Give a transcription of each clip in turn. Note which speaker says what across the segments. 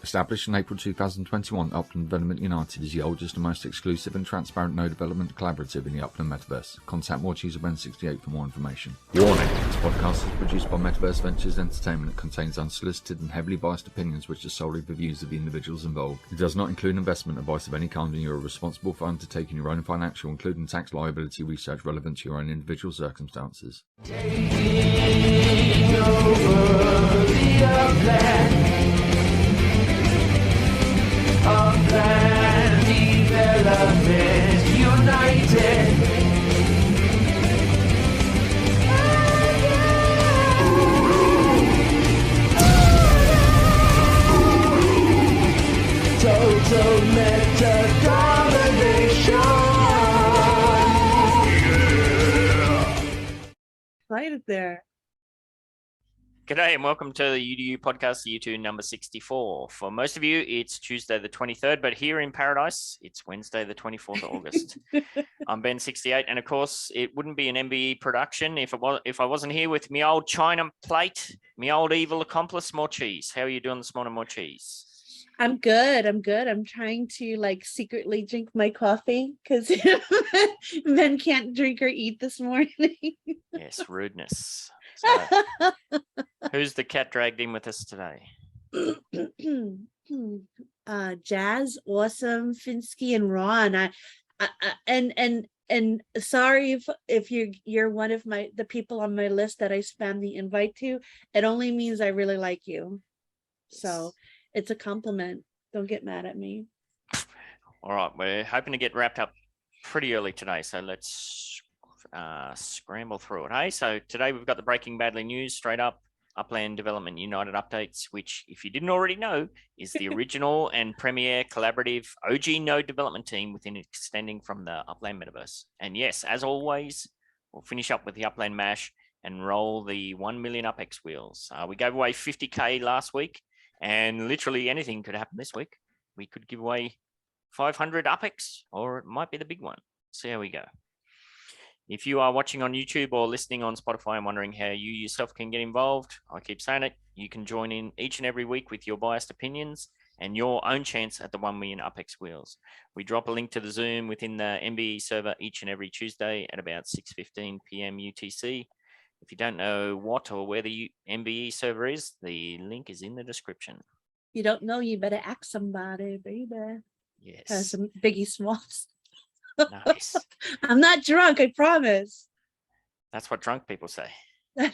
Speaker 1: Established in April 2021, Upland Development United is the oldest and most exclusive and transparent no development collaborative in the Upland Metaverse. Contact Watch User No.64 for more information. Warning: this podcast is produced by Metaverse Ventures Entertainment and contains unsolicited and heavily biased opinions which are solely the views of the individuals involved. It does not include investment advice of any kind, and you are responsible for undertaking your own financial, including tax liability research relevant to your own individual circumstances.
Speaker 2: Taking over the Upland Development United. Total meta domination.
Speaker 3: Right there.
Speaker 4: G'day and welcome to the UDU Podcast, UDU number 64. For most of you, it's Tuesday the 23rd, but here in Paradise, it's Wednesday the 24th of August. I'm Ben68, and of course, it wouldn't be an MBE production if I wasn't here with me old China plate, me old evil accomplice, More Cheese. How are you doing this morning, More Cheese?
Speaker 3: I'm good. I'm trying to secretly drink my coffee because men can't drink or eat this morning.
Speaker 4: Yes, rudeness. So, who's the cat dragged in with us today?
Speaker 3: Jazz, Awesome, Finsky, and Ron. And sorry if you're one of the people on my list that I spam the invite to. It only means I really like you. So it's a compliment. Don't get mad at me.
Speaker 4: All right, we're hoping to get wrapped up pretty early today, so let's scramble through it. Hey, so today we've got the breaking badly news straight up. Upland Development United updates, which, if you didn't already know, is the original and premier collaborative OG node development team within extending from the Upland Metaverse. And yes, as always, we'll finish up with the Upland Mash and roll the 1 million UpX wheels. We gave away 50K last week, and literally anything could happen this week. We could give away 500 UpX, or it might be the big one. See how we go. If you are watching on YouTube or listening on Spotify and wondering how you yourself can get involved, I keep saying it, you can join in each and every week with your biased opinions and your own chance at the 1 million UpX wheels. We drop a link to the Zoom within the MBE server each and every Tuesday at about 6:15 p.m. UTC. If you don't know what or where the MBE server is, the link is in the description.
Speaker 3: You don't know, you better ask somebody, baby.
Speaker 4: Yes.
Speaker 3: Some Biggie Smalls.
Speaker 4: Nice.
Speaker 3: I'm not drunk, I promise.
Speaker 4: That's what drunk people say. For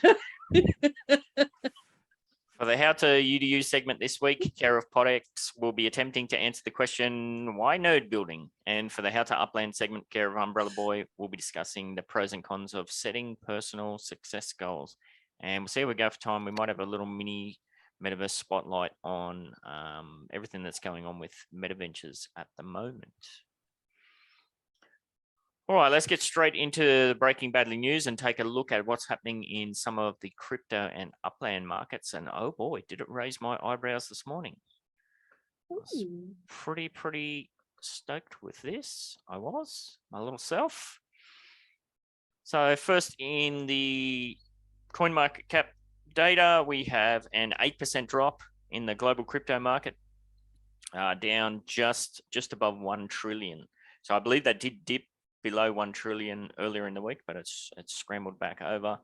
Speaker 4: the How to UDU segment this week, care of Aquatics will be attempting to answer the question, why node building? And for the How to Upland segment, care of Umbrella Boy will be discussing the pros and cons of setting personal success goals. And we'll see how we go for time. We might have a little mini Metaverse Spotlight on everything that's going on with Metaventures at the moment. All right, let's get straight into the breaking badly news and take a look at what's happening in some of the crypto and Upland markets. And oh boy, did it raise my eyebrows this morning. I was pretty stoked with this. I was, my little self. So first in the coin market cap data, we have an 8% drop in the global crypto market, down just above 1 trillion. So I believe that did dip below 1 trillion earlier in the week, but it's scrambled back over,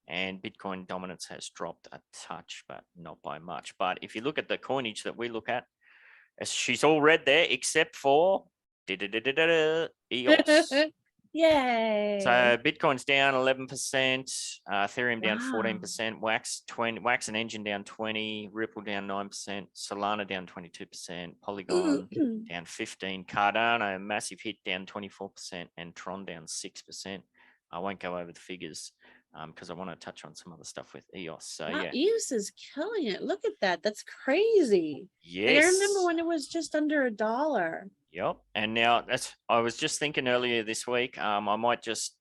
Speaker 4: and Bitcoin dominance has dropped a touch, but not by much. But if you look at the coinage that we look at, she's all red there, except for EOS.
Speaker 3: Yay.
Speaker 4: So Bitcoin's down 11%, Ethereum down 14%, Wax and Engine down 20%, Ripple down 9%, Solana down 22%, Polygon down 15%, Cardano, massive hit, down 24%, and Tron down 6%. I won't go over the figures because I want to touch on some other stuff with EOS. So
Speaker 3: wow,
Speaker 4: yeah,
Speaker 3: EOS is killing it. Look at that. That's crazy.
Speaker 4: yes.
Speaker 3: I remember when it was just under $1.
Speaker 4: Yep. And now I was just thinking earlier this week, I might just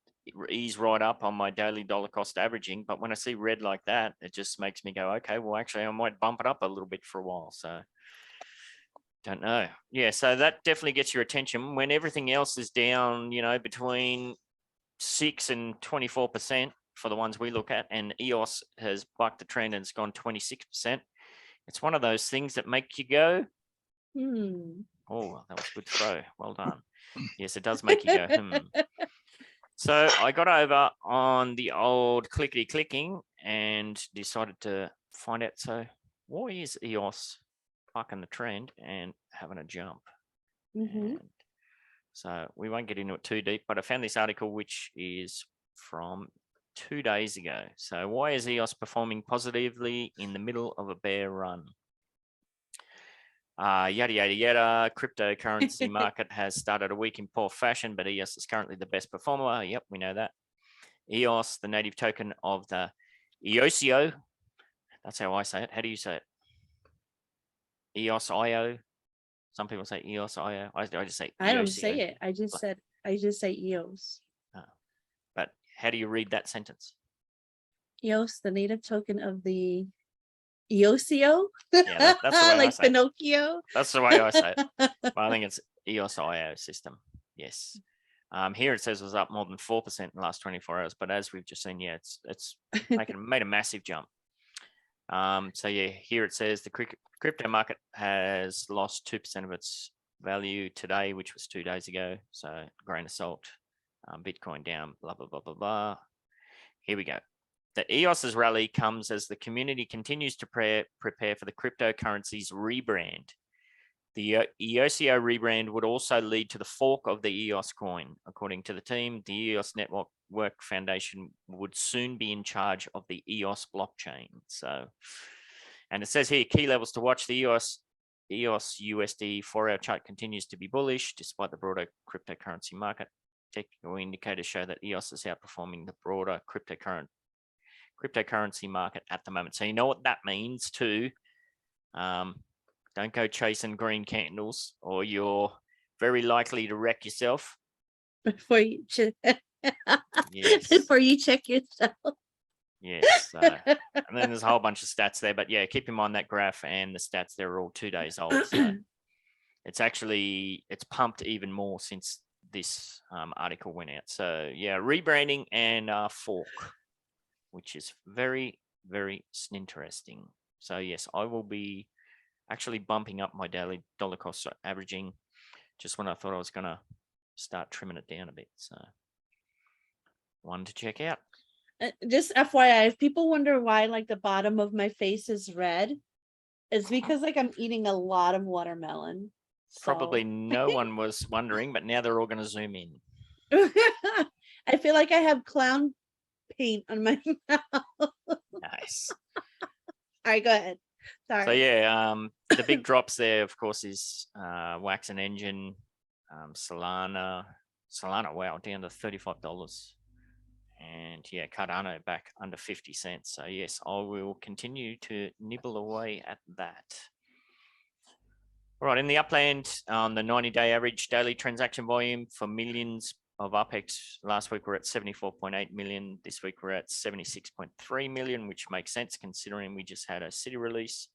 Speaker 4: ease right up on my daily dollar cost averaging. But when I see red like that, it just makes me go, okay, well, actually, I might bump it up a little bit for a while. So don't know. Yeah. So that definitely gets your attention when everything else is down, between 6 and 24% for the ones we look at. And EOS has bucked the trend and it's gone 26%. It's one of those things that make you go, Oh, that was a good throw. Well done. Yes, it does make you go, So I got over on the old clickety clicking and decided to find out. So why is EOS bucking the trend and having a jump?
Speaker 3: Mm-hmm.
Speaker 4: And so we won't get into it too deep, but I found this article, which is from 2 days ago. So why is EOS performing positively in the middle of a bear run? Yada, yada, yada. Cryptocurrency market has started a week in poor fashion, but EOS is currently the best performer. Yep, we know that. EOS, the native token of the EOSIO. That's how I say it. How do you say it? EOSIO. Some people say EOSIO. I just say EOSIO.
Speaker 3: I don't say it. I just say EOS.
Speaker 4: But how do you read that sentence?
Speaker 3: EOS, the native token of the EOSIO.
Speaker 4: Yeah, that's the way
Speaker 3: like
Speaker 4: I say it.
Speaker 3: Pinocchio.
Speaker 4: That's the way I say it. But I think it's EOSIO system. Yes. Here it says it was up more than 4% in the last 24 hours. But as we've just seen, yeah, it's made a massive jump. So yeah, here it says the crypto market has lost 2% of its value today, which was 2 days ago. So grain of salt, Bitcoin down, blah, blah, blah, blah, blah. Here we go. The EOS's rally comes as the community continues to prepare for the cryptocurrency's rebrand. The EOSIO rebrand would also lead to the fork of the EOS coin. According to the team, the EOS Network Foundation would soon be in charge of the EOS blockchain. So, and it says here, key levels to watch. The EOS USD 4-hour chart continues to be bullish despite the broader cryptocurrency market. Technical indicators show that EOS is outperforming the broader cryptocurrency market at the moment. So you know what that means too. Don't go chasing green candles or you're very likely to wreck yourself.
Speaker 3: Before you check,
Speaker 4: Yes.
Speaker 3: before you check yourself.
Speaker 4: Yes. And then there's a whole bunch of stats there, but yeah, keep in mind that graph and the stats, they're all 2 days old. So it's pumped even more since this article went out. So yeah, rebranding and fork, which is very, very interesting. So yes, I will be actually bumping up my daily dollar cost averaging just when I thought I was going to start trimming it down a bit. So one to check out.
Speaker 3: Just FYI, if people wonder why like the bottom of my face is red, it's because like I'm eating a lot of watermelon. So.
Speaker 4: Probably no one was wondering, but now they're all going to zoom in.
Speaker 3: I feel like I have clown paint on my mouth.
Speaker 4: Nice.
Speaker 3: All right, go ahead. Sorry.
Speaker 4: So yeah, the big drops there, of course, is Wax and Engine, Solana, wow, down to $35. And yeah, Cardano back under 50 cents. So yes, I will continue to nibble away at that. All right, in the Upland, on the 90-day average daily transaction volume for millions of UPEX, last week we're at 74.8 million. This week we're at 76.3 million, which makes sense considering we just had a city release,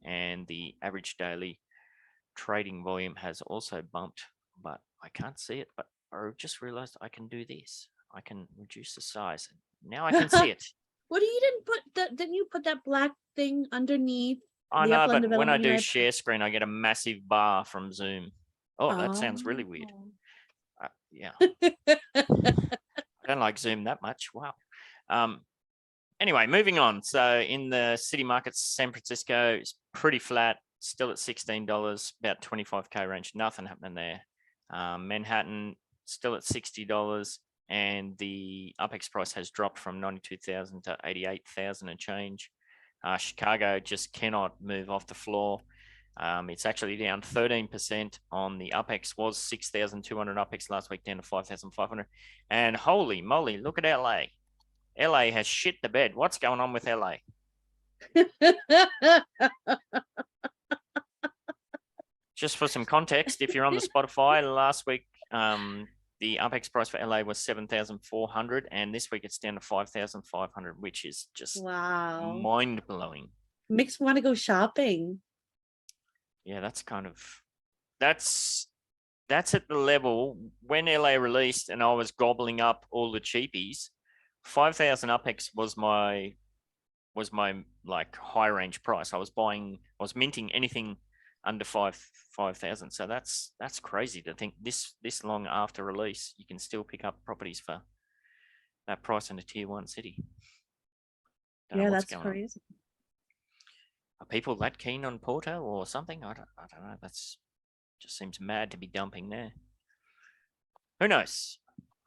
Speaker 4: and the average daily trading volume has also bumped, but I can't see it. But I just realized I can do this. I can reduce the size. Now I can see it.
Speaker 3: What you didn't put that? Didn't you put that black thing underneath?
Speaker 4: I
Speaker 3: the
Speaker 4: know,
Speaker 3: Upland
Speaker 4: but when I
Speaker 3: Development
Speaker 4: do
Speaker 3: United-
Speaker 4: share screen, I get a massive bar from Zoom. Oh, that sounds really weird. Yeah. I don't like Zoom that much. Wow. Anyway, moving on. So in the city markets, San Francisco is pretty flat, still at $16, about 25K range. Nothing happening there. Manhattan still at $60, and the UPEX price has dropped from 92,000 to 88,000 and change. Chicago just cannot move off the floor. It's actually down 13% on the UPEX. Was 6,200 UPEX last week, down to 5,500. And holy moly, look at LA. LA has shit the bed. What's going on with LA? Just for some context, if you're on the Spotify, last week the UPEX price for LA was 7,400, and this week it's down to 5,500, which is just
Speaker 3: Wow.
Speaker 4: mind blowing.
Speaker 3: Makes me want to go shopping.
Speaker 4: Yeah, that's at the level when LA released and I was gobbling up all the cheapies. 5,000 UPEX was my like high range price. I was minting anything under 5,000. So that's crazy to think this long after release, you can still pick up properties for that price in a tier 1 city. Don't know
Speaker 3: Yeah,
Speaker 4: what's
Speaker 3: that's
Speaker 4: going on.
Speaker 3: crazy.
Speaker 4: Are people that keen on Porto or something? I don't know. That's just seems mad to be dumping there. Who knows?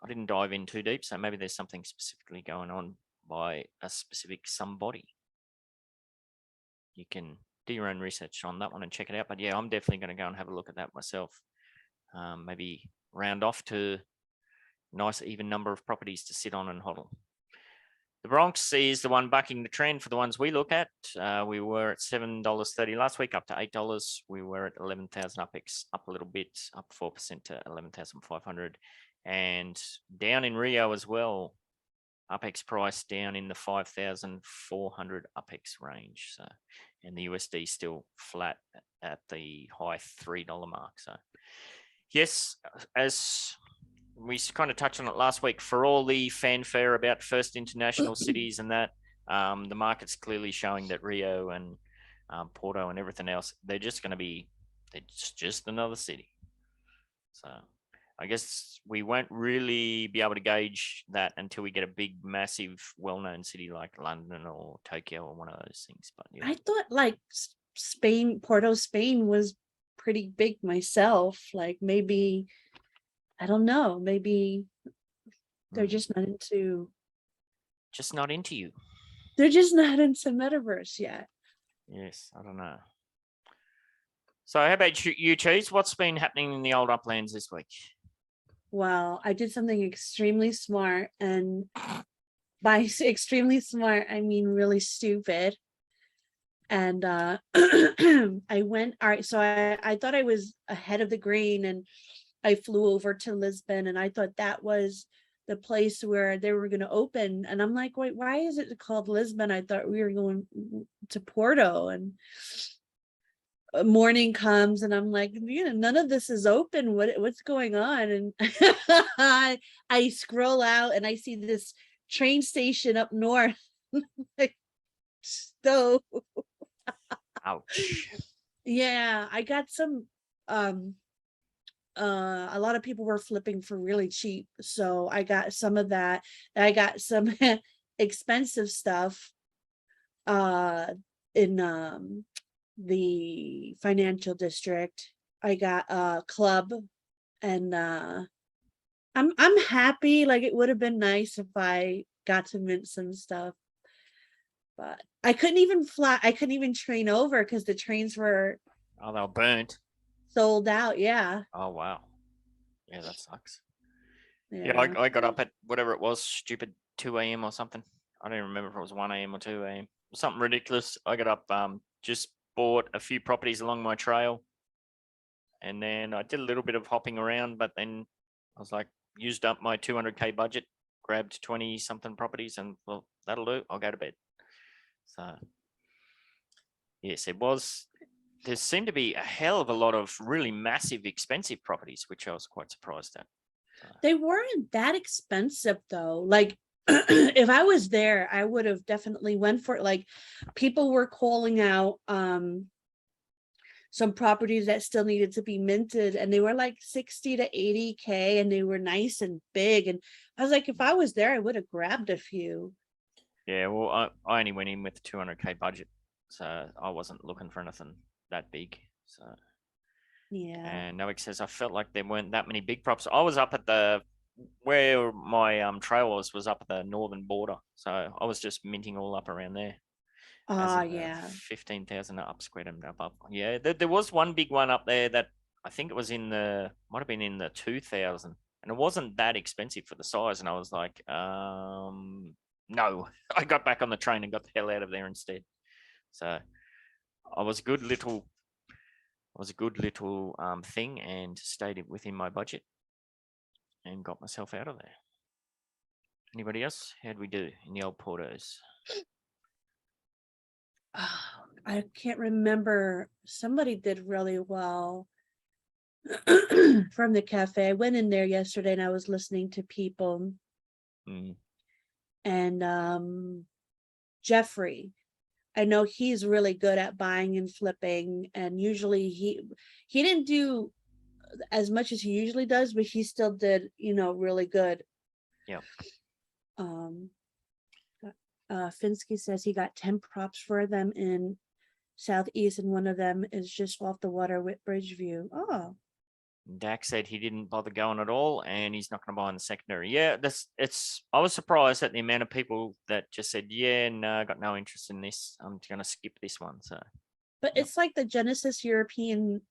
Speaker 4: I didn't dive in too deep, so maybe there's something specifically going on by a specific somebody. You can do your own research on that one and check it out. But yeah, I'm definitely going to go and have a look at that myself. Maybe round off to nice even number of properties to sit on and hodl. The Bronx is the one bucking the trend for the ones we look at. We were at $7.30 last week, up to $8. We were at 11,000 UPX, up a little bit, up 4% to 11,500. And down in Rio as well, UPX price down in the 5,400 UPX range. So, and the USD still flat at the high $3 mark. So, yes, as we kind of touched on it last week, for all the fanfare about first international cities and that, the market's clearly showing that Rio and Porto and everything else, they're just going to be, it's just another city. So I guess we won't really be able to gauge that until we get a big, massive, well-known city like London or Tokyo or one of those things. But yeah,
Speaker 3: I thought like Spain, Porto, Spain was pretty big myself. Like maybe, I don't know, maybe they're just not into,
Speaker 4: just not into you.
Speaker 3: they're just not into Metaverse yet.
Speaker 4: Yes, I don't know. So how about you, Cheese? What's been happening in the old Uplands this week?
Speaker 3: Well, I did something extremely smart, and by extremely smart, I mean really stupid. And I went, all right, so I thought I was ahead of the green, and I flew over to Lisbon, and I thought that was the place where they were going to open. And I'm like, wait, why is it called Lisbon? I thought we were going to Porto. And morning comes, and I'm like, you know, none of this is open. What's going on? And I scroll out, and I see this train station up north. Like, so
Speaker 4: Ouch.
Speaker 3: yeah, I got some a lot of people were flipping for really cheap, so I got some of that. I got some expensive stuff in the financial district. I got a club, and I'm happy. Like, it would have been nice if I got to mint some stuff, but I couldn't even fly. I couldn't even train over because the trains were
Speaker 4: Oh, they were burnt.
Speaker 3: sold out. Yeah.
Speaker 4: Oh, wow. Yeah, that sucks.
Speaker 3: Yeah.
Speaker 4: Yeah, I got up at whatever it was, stupid 2 a.m. or something. I don't remember if it was 1 a.m. or 2 a.m. Something ridiculous. I got up, just bought a few properties along my trail. And then I did a little bit of hopping around, but then I was like, used up my 200K budget, grabbed 20 something properties, and well, that'll do. I'll go to bed. So, yes, it was. There seemed to be a hell of a lot of really massive, expensive properties, which I was quite surprised at.
Speaker 3: They weren't that expensive though. Like, if I was there, I would have definitely went for it. Like, people were calling out some properties that still needed to be minted, and they were like 60 to 80K, and they were nice and big. And I was like, if I was there, I would have grabbed a few.
Speaker 4: Yeah, well, I only went in with a 200K budget, so I wasn't looking for anything that big. So
Speaker 3: Yeah.
Speaker 4: and Noak says I felt like there weren't that many big props. I was up at the where my trail was up at the northern border, so I was just minting all up around there.
Speaker 3: Yeah.
Speaker 4: 15,000 up, squared and up. Yeah, there was one big one up there that I think it was might have been in the 2,000, and it wasn't that expensive for the size. And I was like, no, I got back on the train and got the hell out of there instead. So I was a good little thing, and stayed within my budget and got myself out of there. Anybody else? How'd we do in the old Portos?
Speaker 3: I can't remember. Somebody did really well from the cafe. I went in there yesterday, and I was listening to people. And Jeffrey I know he's really good at buying and flipping, and usually he didn't do as much as he usually does, but he still did, really good.
Speaker 4: Yeah.
Speaker 3: Finsky says he got 10 props for them in Southeast, and one of them is just off the water with Bridgeview. Oh,
Speaker 4: Dak said he didn't bother going at all, and he's not going to buy in the secondary. Yeah, I was surprised at the amount of people that just said, "Yeah, no, I got no interest in this. I'm going to skip this one." So,
Speaker 3: but it's like the Genesis European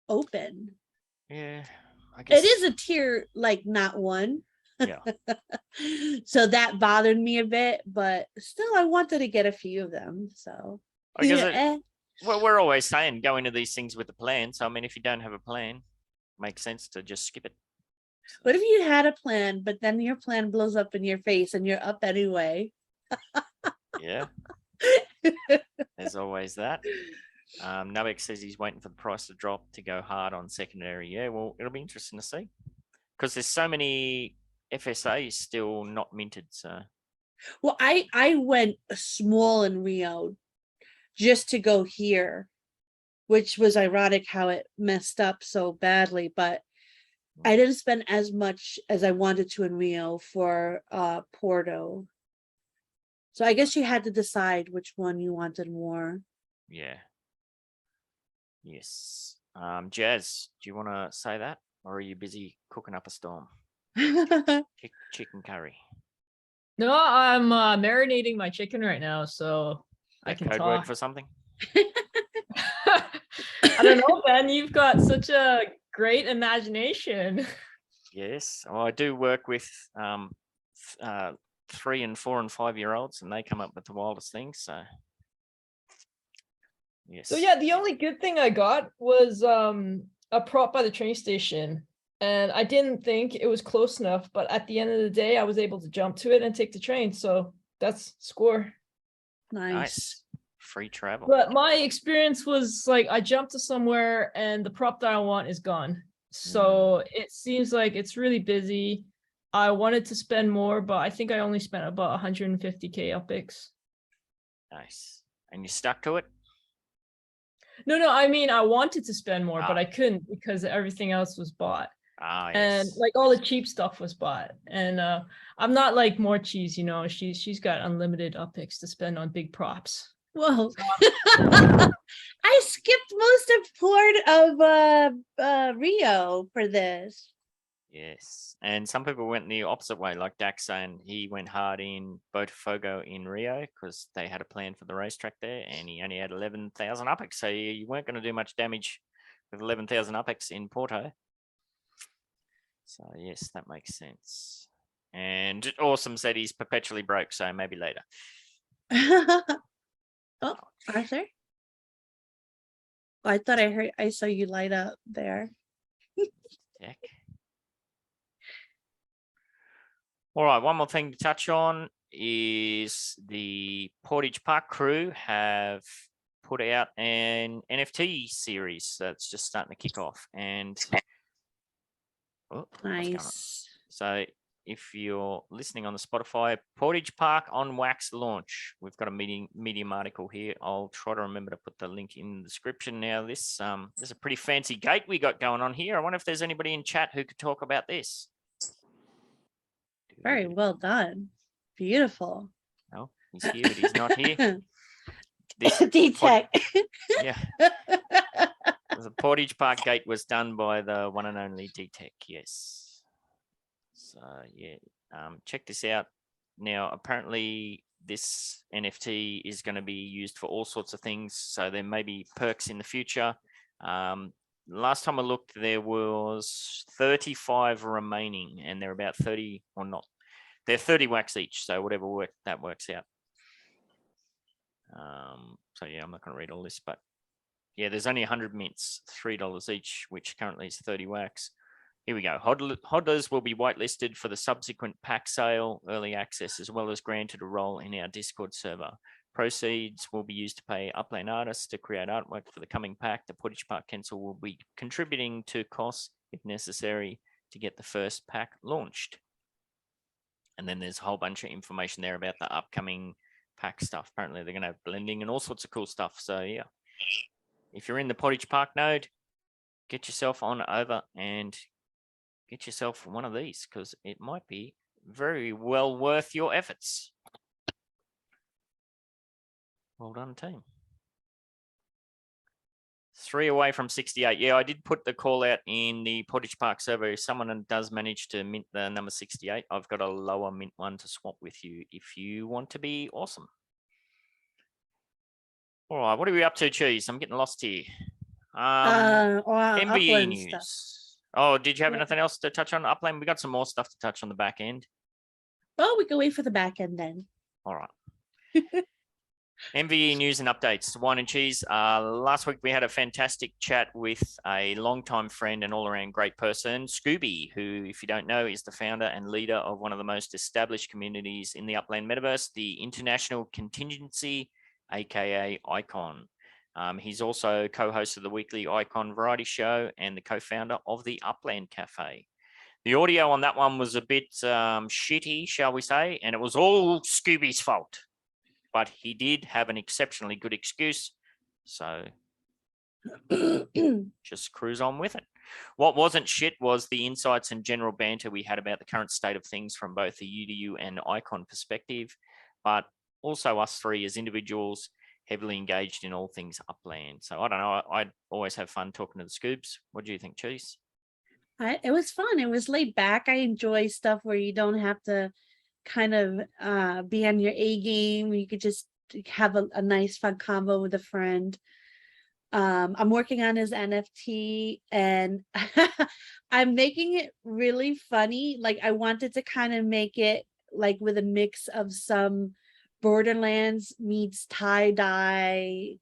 Speaker 3: Open.
Speaker 4: yeah, I guess
Speaker 3: It is a tier like not one.
Speaker 4: Yeah.
Speaker 3: So that bothered me a bit, but still, I wanted to get a few of them. So
Speaker 4: I guess well, we're always saying go into these things with a plan. So I mean, if you don't have a plan, it makes sense to just skip it.
Speaker 3: What if you had a plan, but then your plan blows up in your face and you're up anyway?
Speaker 4: Yeah. There's always that. Nubek says he's waiting for the price to drop to go hard on secondary. Yeah, well, it'll be interesting to see because there's so many FSAs still not minted. So,
Speaker 3: well, I went small in Rio just to go here, which was ironic how it messed up so badly, but I didn't spend as much as I wanted to in Rio for Porto. So I guess you had to decide which one you wanted more.
Speaker 4: yeah. Yes. Jazz, do you want to say that, or are you busy cooking up a storm? Chicken curry.
Speaker 5: No, I'm marinating my chicken right now, so I can
Speaker 4: Code
Speaker 5: talk.
Speaker 4: word for something.
Speaker 5: I don't know, Ben. You've got such a great imagination.
Speaker 4: Yes. Well, I do work with 3 and 4 and 5 year olds, and they come up with the wildest things. So, yes.
Speaker 5: So yeah, the only good thing I got was a prop by the train station, and I didn't think it was close enough. But at the end of the day, I was able to jump to it and take the train. So that's score.
Speaker 3: Nice.
Speaker 4: Free travel.
Speaker 5: But my experience was like I jumped to somewhere and the prop that I want is gone. So it seems like it's really busy. I wanted to spend more, but I think I only spent about 150K upics.
Speaker 4: Nice. And you stuck to it?
Speaker 5: No, I mean, I wanted to spend more, but I couldn't because everything else was bought.
Speaker 4: Yes.
Speaker 5: And like all the cheap stuff was bought. And I'm not like more cheese, she's got unlimited upics to spend on big props.
Speaker 3: Whoa. I skipped most of Rio for this.
Speaker 4: Yes. And some people went the opposite way, like Dak saying he went hard in Botafogo in Rio because they had a plan for the racetrack there, and he only had 11,000 upics. So you weren't going to do much damage with 11,000 upics in Porto. So yes, that makes sense. And Awesome said he's perpetually broke, so maybe later.
Speaker 3: Oh, Arthur? Oh, I saw you light up there.
Speaker 4: Jack. All right, one more thing to touch on is the Portage Park crew have put out an NFT series that's just starting to kick off. And
Speaker 3: Nice.
Speaker 4: So if you're listening on the Spotify, Portage Park on wax launch. We've got a Medium article here. I'll try to remember to put the link in the description. Now, this there's a pretty fancy gate we got going on here. I wonder if there's anybody in chat who could talk about this.
Speaker 3: Very well done. Beautiful.
Speaker 4: No, he's here, but he's not here.
Speaker 3: D-Tech.
Speaker 4: Yeah. The Portage Park gate was done by the one and only D-Tech, yes. So, yeah, check this out. Now, apparently, this NFT is going to be used for all sorts of things. So there may be perks in the future. Last time I looked, there was 35 remaining, and they're about 30 or not. They're 30 wax each, so whatever that works out. So yeah, I'm not going to read all this, but yeah, there's only 100 mints, $3 each, which currently is 30 wax. Here we go. Hodlers will be whitelisted for the subsequent pack sale, early access, as well as granted a role in our Discord server. Proceeds will be used to pay Upland artists to create artwork for the coming pack. The Portage Park Council will be contributing to costs, if necessary, to get the first pack launched. And then there's a whole bunch of information there about the upcoming pack stuff. Apparently, they're going to have blending and all sorts of cool stuff. So, yeah, if you're in the Pottage Park node, get yourself on over and get yourself one of these because it might be very well worth your efforts. Well done, team. 3 away from 68. Yeah, I did put the call out in the Pottage Park server. If someone does manage to mint the number 68, I've got a lower mint one to swap with you if you want to be awesome. All right, what are we up to, Cheese? I'm getting lost here.
Speaker 3: Well,
Speaker 4: MVE
Speaker 3: Upland
Speaker 4: news.
Speaker 3: stuff.
Speaker 4: Oh, did you have
Speaker 3: Yeah.
Speaker 4: anything else to touch on Upland? We got some more stuff to touch on the back end.
Speaker 3: Well, we can wait for the back end then.
Speaker 4: All right. MVE news and updates. Wine and Cheese. Last week we had a fantastic chat with a longtime friend and all-around great person, Scooby, who, if you don't know, is the founder and leader of one of the most established communities in the Upland Metaverse, the International Contingency, aka Icon. He's also co-host of the weekly Icon variety show and the co-founder of the Upland Cafe. The audio on that one was a bit shitty, shall we say, and it was all Scooby's fault. But he did have an exceptionally good excuse, so just cruise on with it. What wasn't shit was the insights and general banter we had about the current state of things from both the UDU and Icon perspective, but also us three as individuals heavily engaged in all things Upland. So I don't know, I'd always have fun talking to the Scoobs. What do you think, Cheese?
Speaker 3: It was fun. It was laid back. I enjoy stuff where you don't have to kind of be on your A game. You could just have a nice fun combo with a friend. I'm working on his NFT and I'm making it really funny. Like I wanted to kind of make it like with a mix of some Borderlands meets tie-dye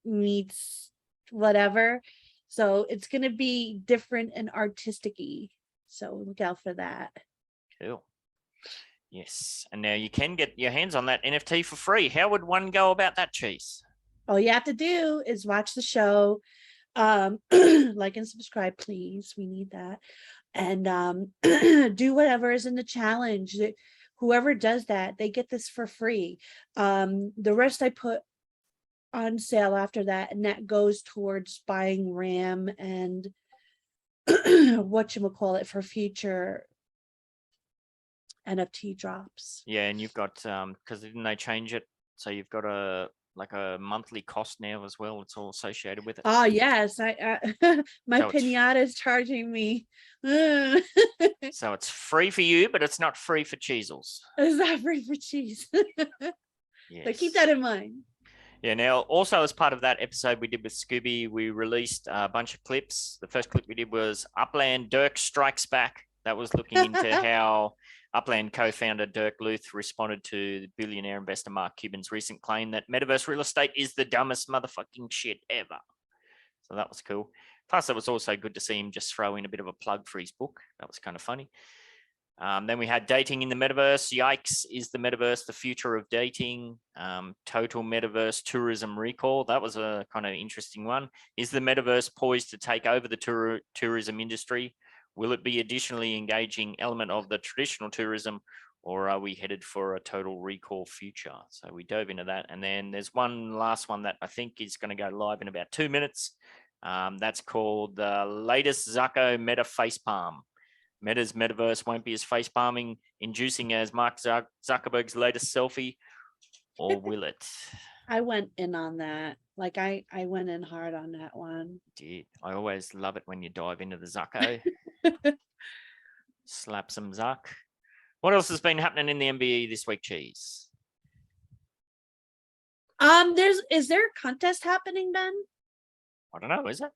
Speaker 3: meets whatever. So it's going to be different and artistic-y. So look out for that.
Speaker 4: Cool. Yes. And now you can get your hands on that NFT for free. How would one go about that, Cheese?
Speaker 3: All you have to do is watch the show, like and subscribe, please. We need that. And do whatever is in the challenge. Whoever does that, they get this for free. The rest I put on sale after that, and that goes towards buying RAM and whatchamacallit for future NFT drops.
Speaker 4: Yeah, and you've got because didn't they change it? So you've got a monthly cost now as well. It's all associated with it.
Speaker 3: Oh yes, I my
Speaker 4: So it's-
Speaker 3: pinata is charging me.
Speaker 4: So it's free for you, but it's not free for Cheezels.
Speaker 3: Is that free for cheese?
Speaker 4: Yes.
Speaker 3: So keep that in mind.
Speaker 4: Yeah, now also as part of that episode we did with Scooby, we released a bunch of clips. The first clip we did was Upland Dirk Strikes Back. That was looking into how Upland co-founder Dirk Luth responded to billionaire investor Mark Cuban's recent claim that metaverse real estate is the dumbest motherfucking shit ever. So that was cool. Plus, it was also good to see him just throw in a bit of a plug for his book. That was kind of funny. Then we had dating in the metaverse. Yikes, is the metaverse the future of dating? Total metaverse tourism recall. That was a kind of interesting one. Is the metaverse poised to take over the tourism industry? Will it be additionally engaging element of the traditional tourism, or are we headed for a total recall future? So we dove into that. And then there's one last one that I think is going to go live in about 2 minutes. That's called the latest Zucko Meta Facepalm. Meta's metaverse won't be as facepalming inducing as Mark Zuckerberg's latest selfie, or will it?
Speaker 3: I went in on that. Like I went in hard on that one.
Speaker 4: Dude, I always love it when you dive into the Zucko. Slap some Zuck. What else has been happening in the MBE this week, Cheese?
Speaker 3: Is there a contest happening, Ben?
Speaker 4: I don't know, is it?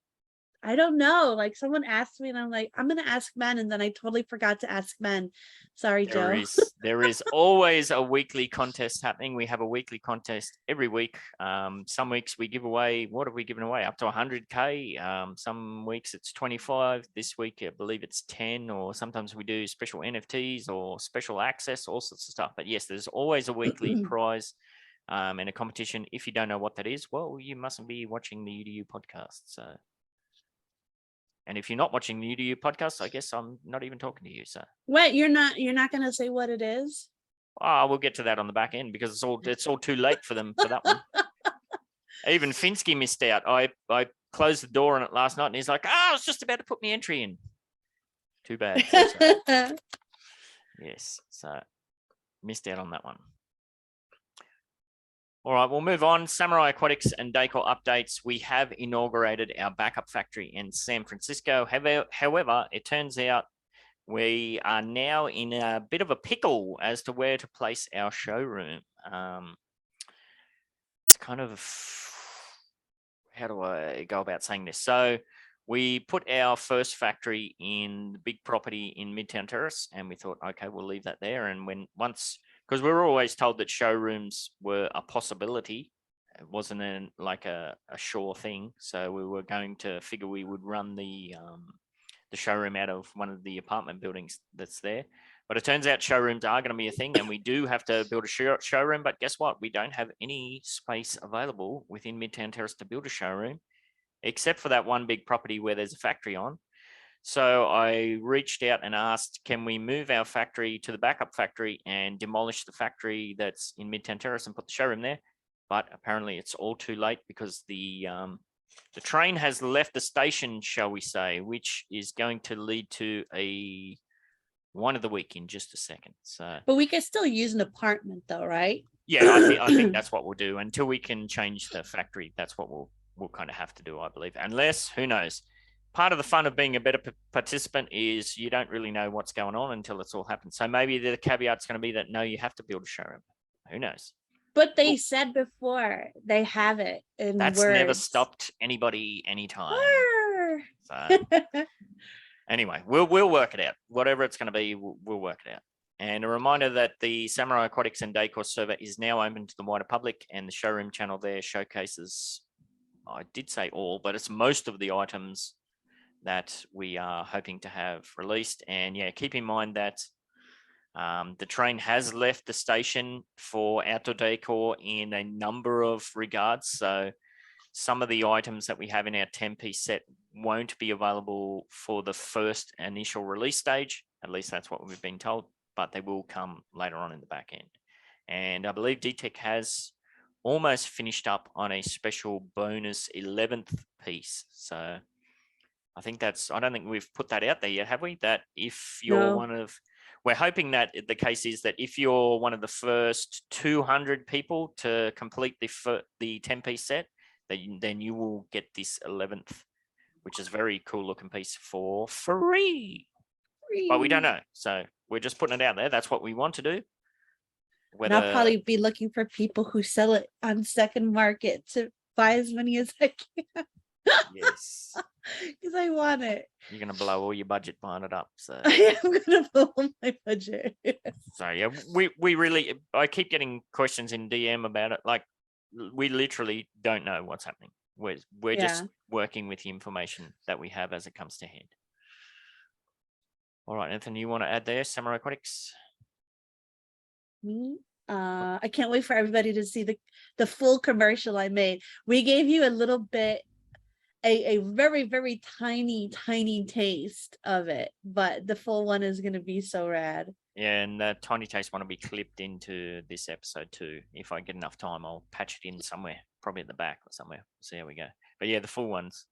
Speaker 3: I don't know. Like someone asked me and I'm like, I'm gonna ask Ben, and then I totally forgot to ask Ben. Sorry, Joe.
Speaker 4: There is always a weekly contest happening. We have a weekly contest every week. Some weeks we give away, what have we given away? Up to 100K. Some weeks it's 25. This week, I believe it's 10, or sometimes we do special NFTs or special access, all sorts of stuff. But yes, there's always a weekly prize and a competition. If you don't know what that is, well, you mustn't be watching the UDU podcast. So. And if you're not watching the UDU podcast, I guess I'm not even talking to you. So
Speaker 3: Wait, you're not gonna say what it is?
Speaker 4: Oh, we'll get to that on the back end because it's all too late for them for that one. Even Finsky missed out. I closed the door on it last night and he's like, I was just about to put my entry in. Too bad. Yes, so missed out on that one. All right, we'll move on. Samurai Aquatics and Decor updates. We have inaugurated our backup factory in San Francisco. However, it turns out we are now in a bit of a pickle as to where to place our showroom. It's kind of, how do I go about saying this? So we put our first factory in the big property in Midtown Terrace, and we thought, okay, we'll leave that there. And because we were always told that showrooms were a possibility, it wasn't like a sure thing. So we were going to figure we would run the showroom out of one of the apartment buildings that's there. But it turns out showrooms are going to be a thing, and we do have to build a showroom. But guess what? We don't have any space available within Midtown Terrace to build a showroom, except for that one big property where there's a factory on. So I reached out and asked, can we move our factory to the backup factory and demolish the factory that's in Midtown Terrace and put the showroom there? But apparently it's all too late because the train has left the station, shall we say, which is going to lead to a one of the week in just a second. So,
Speaker 3: But we can still use an apartment though, right?
Speaker 4: Yeah, I think that's what we'll do until we can change the factory. That's what we'll kind of have to do, I believe. Unless, who knows? Part of the fun of being a better participant is you don't really know what's going on until it's all happened. So maybe the caveat's going to be that no, you have to build a showroom. Who knows?
Speaker 3: But they said before they have it in
Speaker 4: That's
Speaker 3: words.
Speaker 4: never stopped anybody anytime.
Speaker 3: Arr.
Speaker 4: So anyway, we'll work it out. Whatever it's going to be, we'll work it out. And a reminder that the Samurai Aquatics and Decor server is now open to the wider public, and the showroom channel there showcases, I did say all, but it's most of the items that we are hoping to have released. And yeah, keep in mind that the train has left the station for outdoor decor in a number of regards. So some of the items that we have in our 10-piece set won't be available for the first initial release stage. At least that's what we've been told, but they will come later on in the back end. And I believe DTech has almost finished up on a special bonus 11th piece. So I think I don't think we've put that out there yet, have we? That if you're we're hoping that the case is that if you're one of the first 200 people to complete the 10-piece set, then you will get this 11th, which is a very cool looking piece for free. But we don't know. So we're just putting it out there. That's what we want to do.
Speaker 3: And I'll probably be looking for people who sell it on second market to buy as many as I can.
Speaker 4: Yes.
Speaker 3: Because I want it.
Speaker 4: You're going to blow all your budget buying it up. So
Speaker 3: I am going to blow my budget.
Speaker 4: So yeah, we really, I keep getting questions in DM about it. Like, we literally don't know what's happening. We're just working with the information that we have as it comes to hand. All right, Anthony, you want to add there, Samurai Aquatics?
Speaker 3: Me? I can't wait for everybody to see the full commercial I made. We gave you a little bit, a very, very tiny taste of it, but the full one is going to be so rad.
Speaker 4: Yeah, and the tiny taste want to be clipped into this episode too. If I get enough time, I'll patch it in somewhere, probably at the back or somewhere. See how we go. But yeah, the full one's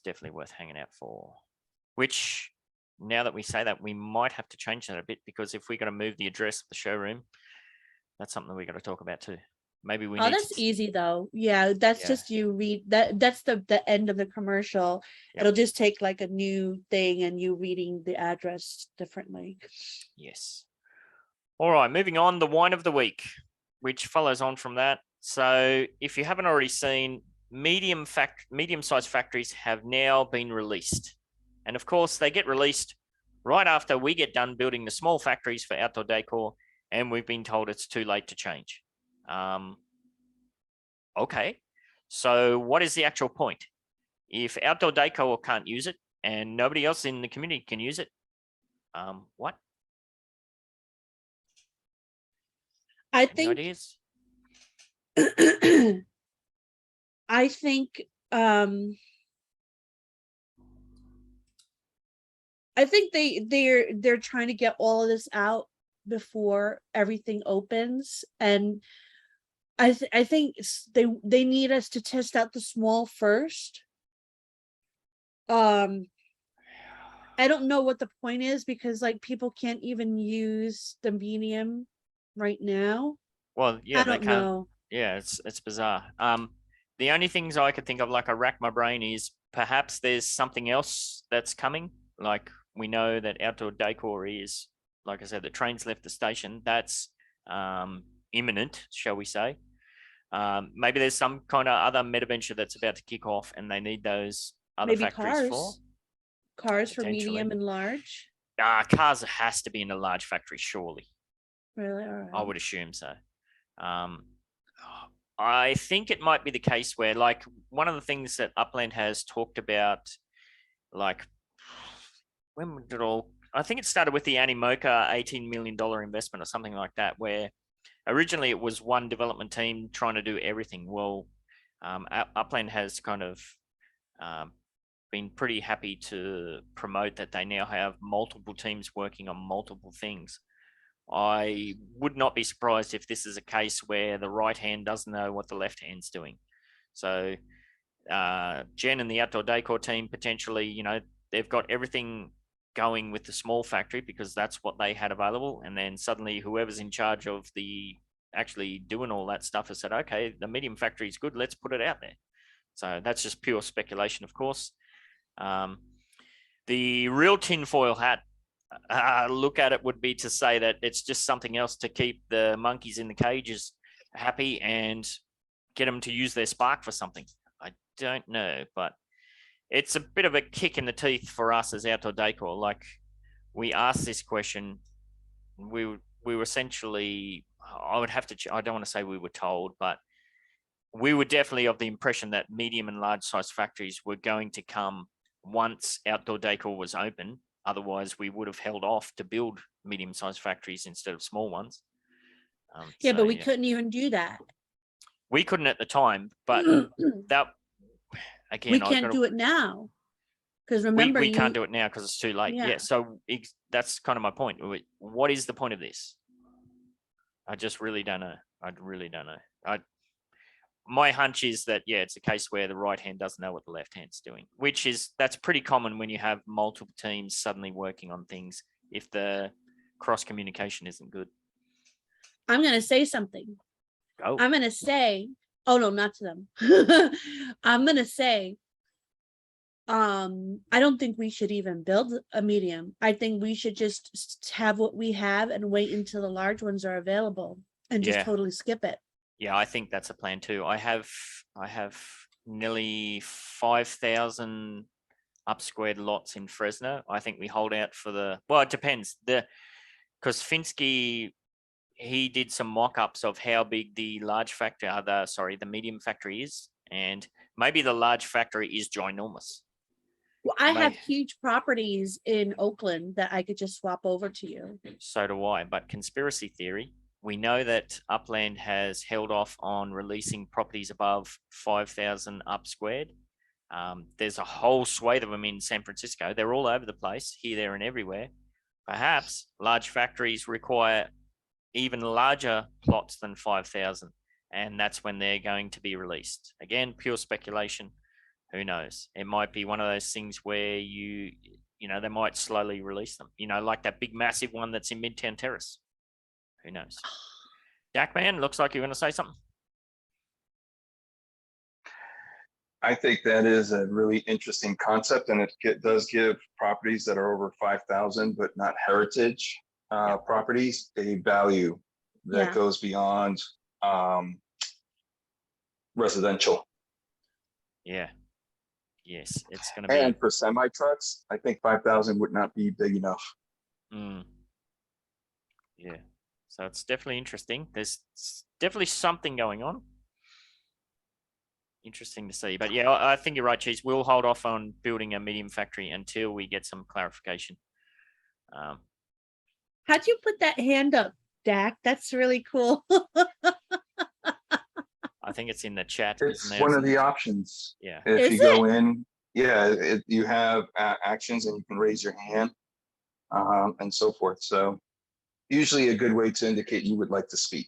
Speaker 4: definitely worth hanging out for. Which, now that we say that, we might have to change that a bit, because if we're going to move the address of the showroom, that's something we got to talk about too. Maybe we.
Speaker 3: That's easy though. Yeah, that's just you read that. That's the end of the commercial. Yep. It'll just take like a new thing and you reading the address differently. Yes.
Speaker 4: All right, moving on. The wine of the week, which follows on from that. So if you haven't already seen, medium-sized factories have now been released, and of course they get released right after we get done building the small factories for outdoor decor, and we've been told it's too late to change. Okay, so what is the actual point? If outdoor decor can't use it and nobody else in the community can use it, what?
Speaker 3: I think
Speaker 4: ideas?
Speaker 3: I think they're trying to get all of this out before everything opens, and I think they need us to test out the small first. I don't know what the point is, because like people can't even use the medium right now.
Speaker 4: Well, yeah,
Speaker 3: I
Speaker 4: they
Speaker 3: don't
Speaker 4: can't.
Speaker 3: know.
Speaker 4: Yeah, it's bizarre. The only things I could think of, like I rack my brain, is perhaps there's something else that's coming. Like we know that outdoor decor is, like I said, the train's left the station. That's imminent, shall we say? Maybe there's some kind of other metaventure that's about to kick off, and they need those other
Speaker 3: Maybe
Speaker 4: factories for.
Speaker 3: cars for
Speaker 4: Potentially.
Speaker 3: medium and large.
Speaker 4: Cars has to be in a large factory, surely.
Speaker 3: Really? All
Speaker 4: I
Speaker 3: right.
Speaker 4: would assume so. I think it might be the case where, like, one of the things that Upland has talked about, like, when did it all? I think it started with the Animoca $18 million investment or something like that, where originally it was one development team trying to do everything. Well, Upland has kind of been pretty happy to promote that they now have multiple teams working on multiple things. I would not be surprised if this is a case where the right hand doesn't know what the left hand's doing. So Jen and the outdoor decor team, potentially, you know, they've got everything going with the small factory because that's what they had available. And then suddenly whoever's in charge of the actually doing all that stuff has said, okay, the medium factory is good, let's put it out there. So that's just pure speculation, of course. The real tinfoil hat look at it would be to say that it's just something else to keep the monkeys in the cages happy and get them to use their spark for something. I don't know, but it's a bit of a kick in the teeth for us as outdoor decor. Like, we asked this question, we were essentially, I would have to, I don't want to say we were told, but we were definitely of the impression that medium and large size factories were going to come once outdoor decor was open. Otherwise, we would have held off to build medium-sized factories instead of small ones.
Speaker 3: Yeah, but we couldn't even do that.
Speaker 4: We couldn't at the time, but that again,
Speaker 3: We can't do it now, because remember,
Speaker 4: we can't do it now because it's too late.
Speaker 3: Yeah.
Speaker 4: Yeah, so that's kind of my point. What is the point of this? I just really don't know. I really don't know. My hunch is that, yeah, it's a case where the right hand doesn't know what the left hand's doing, that's pretty common when you have multiple teams suddenly working on things if the cross communication isn't good.
Speaker 3: I'm going to say something.
Speaker 4: Go.
Speaker 3: I'm going to say, oh no, not to them. I'm going to say, I don't think we should even build a medium. I think we should just have what we have and wait until the large ones are available and just totally skip it.
Speaker 4: Yeah, I think that's a plan too. I have nearly 5,000 up-squared lots in Fresno. I think we hold out for well, it depends. Because Finsky, he did some mock-ups of how big the large factory, the medium factory is, and maybe the large factory is ginormous.
Speaker 3: Well, I have huge properties in Oakland that I could just swap over to you.
Speaker 4: So do I, but conspiracy theory, we know that Upland has held off on releasing properties above 5,000 up squared. There's a whole swathe of them in San Francisco. They're all over the place, here, there, and everywhere. Perhaps large factories require even larger plots than 5,000, and that's when they're going to be released. Again, pure speculation. Who knows? It might be one of those things where you know, they might slowly release them. You know, like that big, massive one that's in Midtown Terrace. Who knows? Jackman, looks like you're going to say something.
Speaker 6: I think that is a really interesting concept, and it does give properties that are over 5,000, but not heritage properties, a value that goes beyond residential.
Speaker 4: Yeah. Yes, it's going to be.
Speaker 6: And for semi trucks, I think 5,000 would not be big enough.
Speaker 4: Yeah. So it's definitely interesting. There's definitely something going on. Interesting to see. But yeah, I think you're right, Cheese. We'll hold off on building a medium factory until we get some clarification.
Speaker 3: How'd you put that hand up, Dak? That's really cool.
Speaker 4: I think it's in the chat.
Speaker 6: It's one of the options.
Speaker 4: Yeah.
Speaker 6: If you go in, you have actions and you can raise your hand and so forth. So usually a good way to indicate you would like to speak.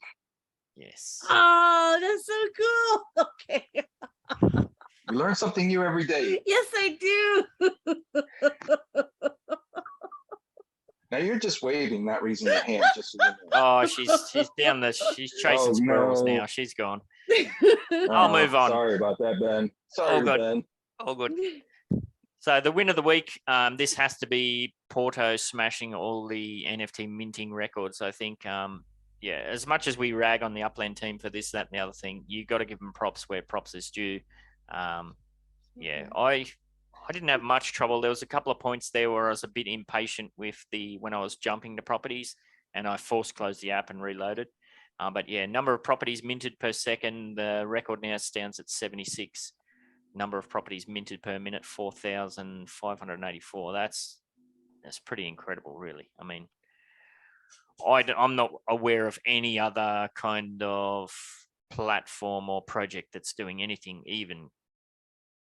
Speaker 4: Yes.
Speaker 3: Oh, that's so cool. Okay.
Speaker 6: You learn something new every day.
Speaker 3: Yes, I do.
Speaker 6: Now you're just waving, not raising your hand. Just so you know.
Speaker 4: Oh, she's down the. She's chasing
Speaker 6: Oh,
Speaker 4: squirrels
Speaker 6: no.
Speaker 4: now. She's gone. I'll move on.
Speaker 6: Sorry about that, Ben. Sorry,
Speaker 4: All good.
Speaker 6: Ben.
Speaker 4: All good. So the win of the week, this has to be Porto smashing all the NFT minting records. I think, yeah, as much as we rag on the Upland team for this, that, and the other thing, you got to give them props where props is due. Yeah, I didn't have much trouble. There was a couple of points there where I was a bit impatient with when I was jumping to properties, and I force closed the app and reloaded. But yeah, number of properties minted per second, the record now stands at 76. Number of properties minted per minute, 4,584. That's pretty incredible, really. I mean, I'm not aware of any other kind of platform or project that's doing anything even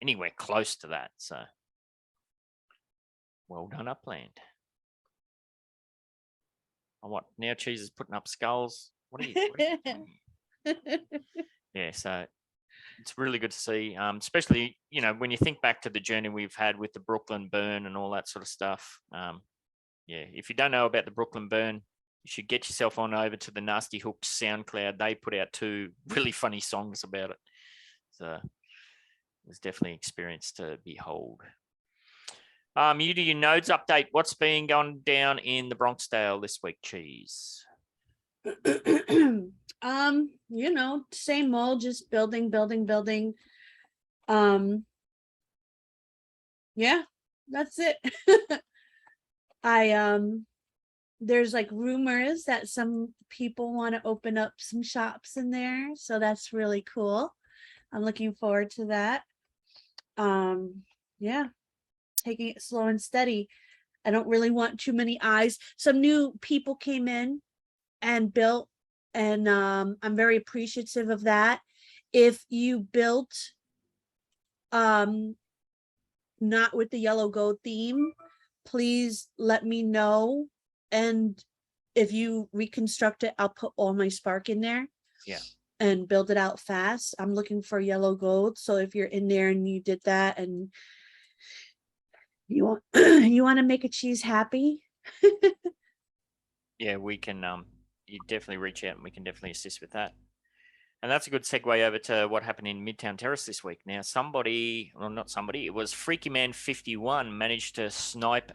Speaker 4: anywhere close to that. So well done, Upland. Oh, what now? Cheese is putting up skulls. What are you doing? Yeah, so it's really good to see, especially, you know, when you think back to the journey we've had with the Brooklyn burn and all that sort of stuff. Yeah, if you don't know about the Brooklyn burn, you should get yourself on over to the Nasty Hooks SoundCloud. They put out 2 really funny songs about it. So it was definitely an experience to behold. UDU nodes update. What's been going down in the Bronxdale this week, Cheese?
Speaker 3: You know, same old, just building. Yeah, that's it. There's like rumors that some people want to open up some shops in there, so that's really cool. I'm looking forward to that. Yeah, taking it slow and steady. I don't really want too many eyes. Some new people came in and built, and I'm very appreciative of that. If you built not with the yellow gold theme, please let me know, and if you reconstruct it, I'll put all my spark in there.
Speaker 4: Yeah,
Speaker 3: and build it out fast. I'm looking for yellow gold, so if you're in there and you did that and you want you want to make a cheese happy,
Speaker 4: yeah, we can. You definitely reach out and we can definitely assist with that. And that's a good segue over to what happened in Midtown Terrace this week. Now, it was Freaky Man 51 managed to snipe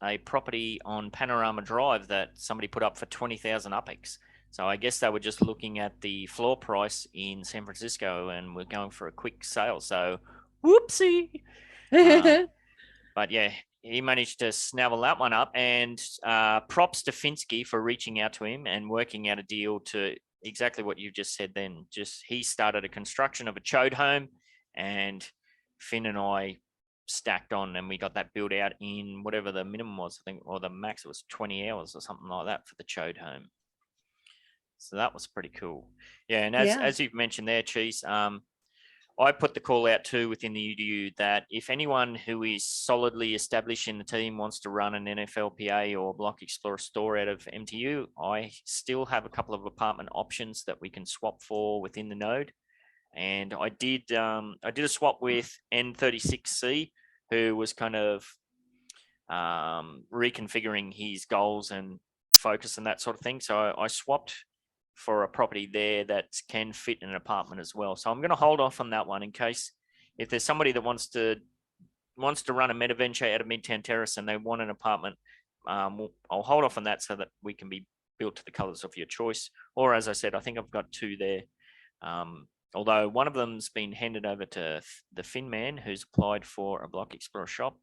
Speaker 4: a property on Panorama Drive that somebody put up for 20,000 UPEX. So I guess they were just looking at the floor price in San Francisco and were going for a quick sale. So whoopsie. But yeah, he managed to snavel that one up, and props to Finsky for reaching out to him and working out a deal to exactly what you just said then. Just he started a construction of a chode home, and Finn and I stacked on, and we got that built out in whatever the minimum was, I think, or the max, it was 20 hours or something like that for the chode home. So that was pretty cool. Yeah, and as you've mentioned there, Cheese, I put the call out too within the UDU that if anyone who is solidly established in the team wants to run an NFLPA or Block Explorer store out of MTU, I still have a couple of apartment options that we can swap for within the node. And I did a swap with N36C, who was kind of reconfiguring his goals and focus and that sort of thing. So I swapped for a property there that can fit in an apartment as well. So I'm going to hold off on that one in case if there's somebody that wants to run a Metaventure out of Midtown Terrace and they want an apartment, I'll hold off on that so that we can be built to the colors of your choice. Or as I said, I think I've got 2 there. Although one of them's been handed over to the Finn man who's applied for a Block Explorer shop.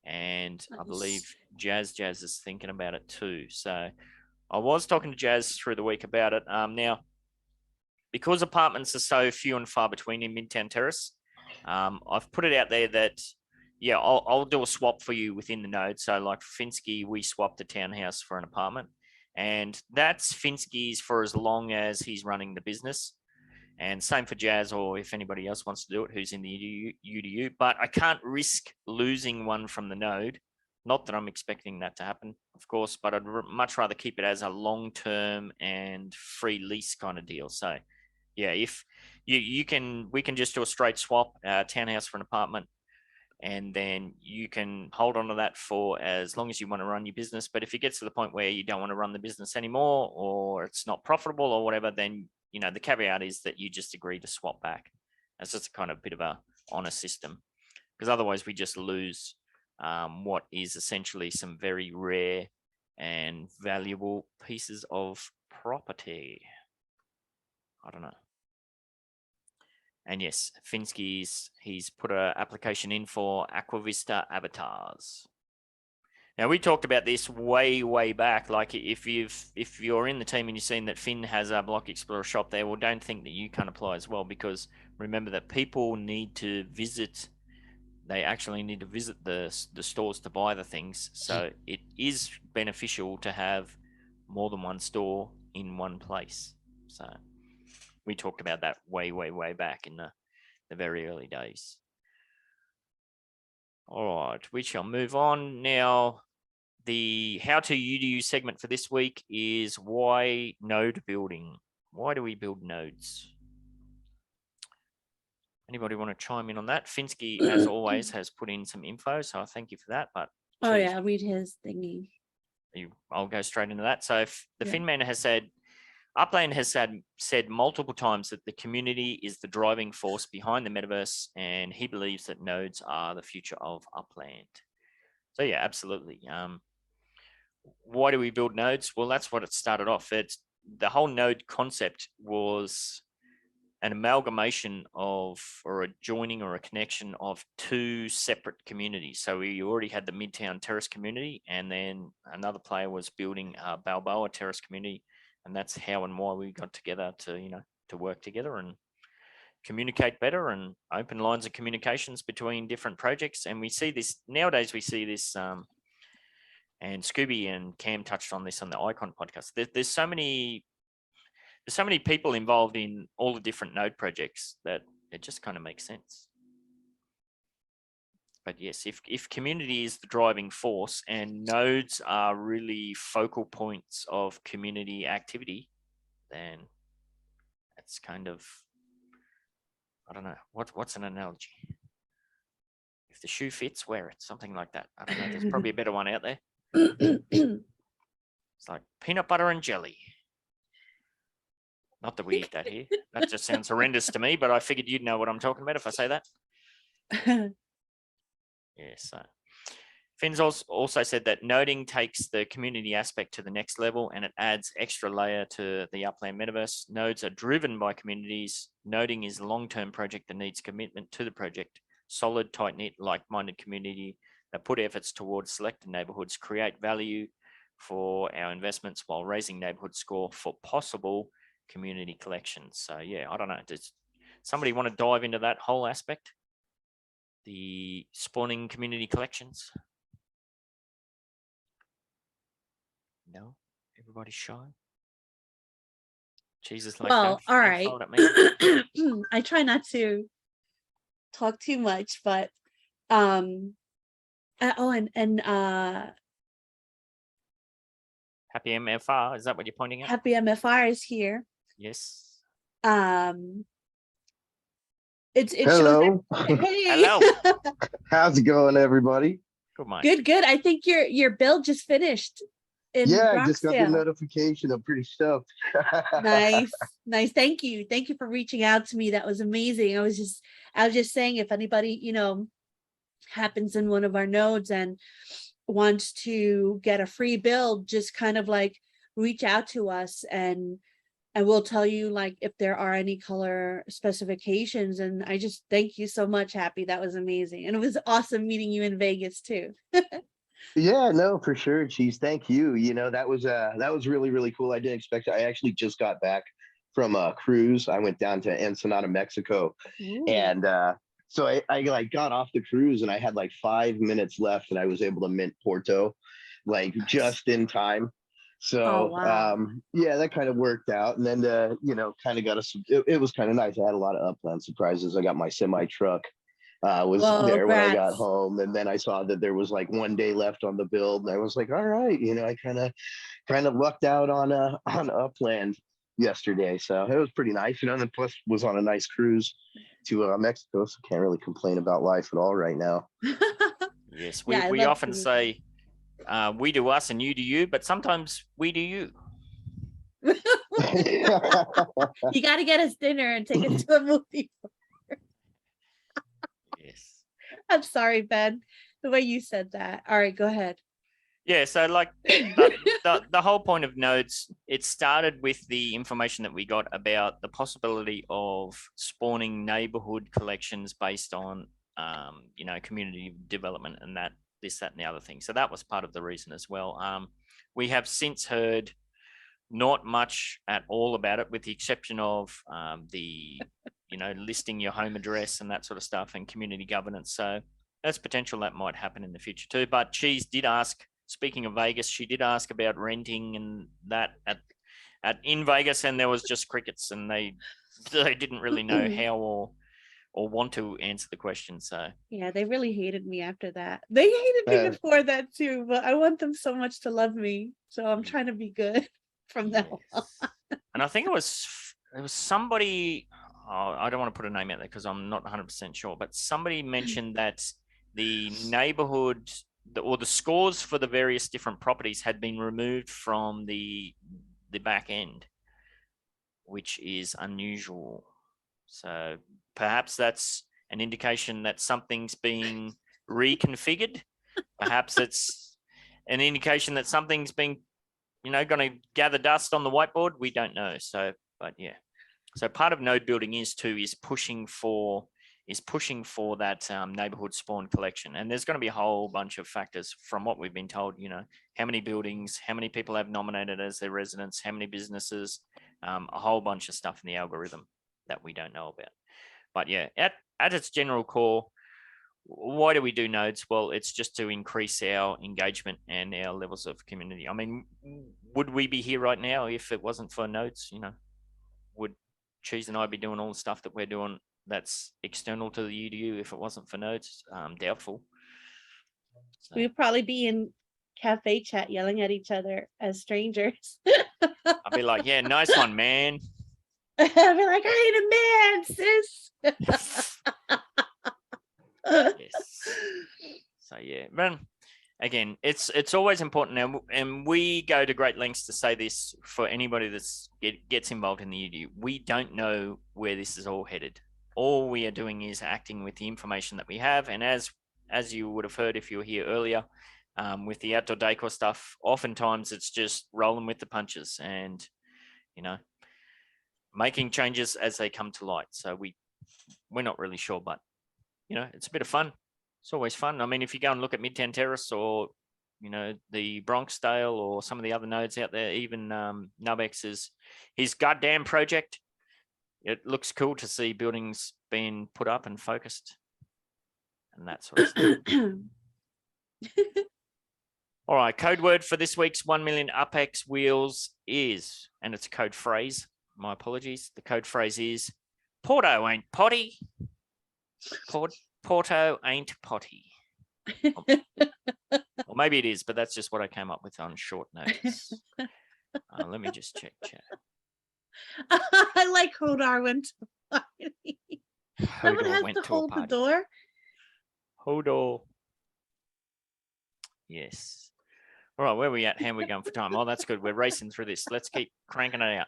Speaker 4: And I believe Jazz is thinking about it too. So I was talking to Jazz through the week about it. Now, because apartments are so few and far between in Midtown Terrace, I've put it out there that, yeah, I'll do a swap for you within the node. So like Finsky, we swapped a townhouse for an apartment. And that's Finsky's for as long as he's running the business. And same for Jazz, or if anybody else wants to do it who's in the UDU. But I can't risk losing one from the node Not that I'm expecting that to happen, of course, but I'd much rather keep it as a long-term and free lease kind of deal. So, yeah, if we can just do a straight swap, townhouse for an apartment, and then you can hold on to that for as long as you want to run your business. But if it gets to the point where you don't want to run the business anymore, or it's not profitable or whatever, then, you know, the caveat is that you just agree to swap back. That's just a kind of bit of a honest system, because otherwise we just lose what is essentially some very rare and valuable pieces of property. I don't know. And yes, he's put an application in for Aquavista avatars. Now, we talked about this way back. Like, if you're in the team and you've seen that Finn has a Block Explorer shop there, well, don't think that you can apply as well, because remember that people need to visit. They actually need to visit the stores to buy the things. So it is beneficial to have more than one store in one place. So we talked about that way back in the very early days. All right, we shall move on now. The how to UDU segment for this week is why node building. Why do we build nodes? Anybody want to chime in on that? Finsky, as always, has put in some info, so I thank you for that. But
Speaker 3: Oh yeah, I'll read his thingy.
Speaker 4: I'll go straight into that. So the
Speaker 3: Yeah.
Speaker 4: Finman has said, Upland has said multiple times that the community is the driving force behind the metaverse, and he believes that nodes are the future of Upland. So yeah, absolutely. Why do we build nodes? Well, that's what it started off. The whole node concept was an amalgamation of, or a joining or a connection of two separate communities. So we already had the Midtown Terrace community, and then another player was building a Balboa Terrace community. And that's how and why we got together to work together and communicate better and open lines of communications between different projects. And we see this nowadays, and Scooby and Cam touched on this on the Icon podcast. There's so many people involved in all the different node projects that it just kind of makes sense. But yes, if community is the driving force and nodes are really focal points of community activity, then that's kind of, I don't know, what's an analogy? If the shoe fits, wear it, something like that. I don't know, there's probably a better one out there. It's like peanut butter and jelly. Not that we eat that here. That just sounds horrendous to me, but I figured you'd know what I'm talking about if I say that. Yeah, so Finn's also said that noding takes the community aspect to the next level, and it adds extra layer to the Upland Metaverse. Nodes are driven by communities. Noding is a long-term project that needs commitment to the project. Solid, tight-knit, like-minded community that put efforts towards selected neighborhoods, create value for our investments while raising neighborhood score for possible community collections. So yeah, I don't know. Does somebody want to dive into that whole aspect? The spawning community collections? No, everybody's shy. Jesus, like,
Speaker 3: Well, all right.
Speaker 4: at me.
Speaker 3: I try not to talk too much, but
Speaker 4: Happy MFR, is that what you're pointing at?
Speaker 3: Happy MFR is here.
Speaker 4: Yes.
Speaker 3: It
Speaker 7: Hello.
Speaker 3: Hey.
Speaker 4: Hello.
Speaker 7: How's it going, everybody?
Speaker 4: Good morning.
Speaker 3: Good. I think your build just finished.
Speaker 7: Yeah, I just got the
Speaker 3: Rockdale.
Speaker 7: notification. I'm pretty stoked.
Speaker 3: Nice. Thank you for reaching out to me. That was amazing. I was just saying, if anybody happens in one of our nodes and wants to get a free build, just kind of like reach out to us, and we'll tell you like if there are any color specifications. And I just thank you so much, Happy. That was amazing, and it was awesome meeting you in Vegas too.
Speaker 7: Yeah, no, for sure, Cheese. Thank you. That was really, really cool. I didn't expect it. I actually just got back from a cruise. I went down to Ensenada, Mexico.
Speaker 3: Ooh.
Speaker 7: And so I like got off the cruise and I had like 5 minutes left and I was able to mint Porto like just in time. So
Speaker 3: Oh, wow.
Speaker 7: yeah, that kind of worked out. And then kind of got it was kind of nice. I had a lot of Upland surprises. I got my semi truck Was
Speaker 3: Whoa,
Speaker 7: there when I got
Speaker 3: congrats.
Speaker 7: home, and then I saw that there was like 1 day left on the build, and I was like, all right, I kind of lucked out on Upland yesterday, so it was pretty nice, and then plus was on a nice cruise to Mexico, so can't really complain about life at all right now.
Speaker 4: Yes,
Speaker 3: Yeah, I
Speaker 4: we
Speaker 3: love
Speaker 4: often
Speaker 3: cruising.
Speaker 4: say we do us and you do you, but sometimes we do you.
Speaker 3: You got to get us dinner and take us to a movie.
Speaker 4: Yes.
Speaker 3: I'm sorry, Ben, the way you said that. All right, go ahead.
Speaker 4: Yeah, so like the whole point of nodes, it started with the information that we got about the possibility of spawning neighborhood collections based on, community development and this, that, and the other thing. So that was part of the reason as well. We have since heard not much at all about it, with the exception of listing your home address and that sort of stuff and community governance. So there's potential that might happen in the future too. But Cheese did ask, speaking of Vegas, she did ask about renting and that in Vegas, and there was just crickets, and they didn't really know how or want to answer the question. So
Speaker 3: Yeah, they really hated me after that. They hated me before that too, but I want them so much to love me. So I'm trying to be good from now on.
Speaker 4: And I think it was somebody, I don't want to put a name out there because I'm not 100% sure, but somebody mentioned that the neighborhood or the scores for the various different properties had been removed from the back end, which is unusual. So perhaps that's an indication that something's being reconfigured. Perhaps it's an indication that something's being, going to gather dust on the whiteboard. We don't know. So, but yeah. So part of node building is pushing for that neighborhood spawn collection. And there's going to be a whole bunch of factors from what we've been told, how many buildings, how many people have nominated as their residents, how many businesses, a whole bunch of stuff in the algorithm that we don't know about. But yeah, at its general core, why do we do nodes? Well, it's just to increase our engagement and our levels of community. I mean, would we be here right now if it wasn't for nodes? Would Cheese and I be doing all the stuff that we're doing that's external to the UDU if it wasn't for nodes? Doubtful. So.
Speaker 3: We'd probably be in cafe chat yelling at each other as strangers.
Speaker 4: I'd be like, yeah, nice one, man.
Speaker 3: I'd be like, I ain't a man, sis.
Speaker 4: Yes. So yeah, but again, it's always important now, and we go to great lengths to say this for anybody that's gets involved in the UDU. We don't know where this is all headed. All we are doing is acting with the information that we have, and as you would have heard if you were here earlier, with the outdoor decor stuff, oftentimes it's just rolling with the punches and making changes as they come to light. So we're not really sure, but it's a bit of fun. It's always fun. I mean, if you go and look at Midtown Terrace or, the Bronxdale or some of the other nodes out there, even Nubex is his goddamn project. It looks cool to see buildings being put up and focused and that sort of stuff. All right, code word for this week's 1 million UpX wheels is, and it's a code phrase. My apologies. The code phrase is Porto ain't potty. Porto ain't potty. Or maybe it is, but that's just what I came up with on short notice. Let me just check chat.
Speaker 3: I like Hodar went to a party. Someone has to hold the door.
Speaker 4: Hodor. Yes. All right, where are we at? How are we going for time? Oh, that's good. We're racing through this. Let's keep cranking it out.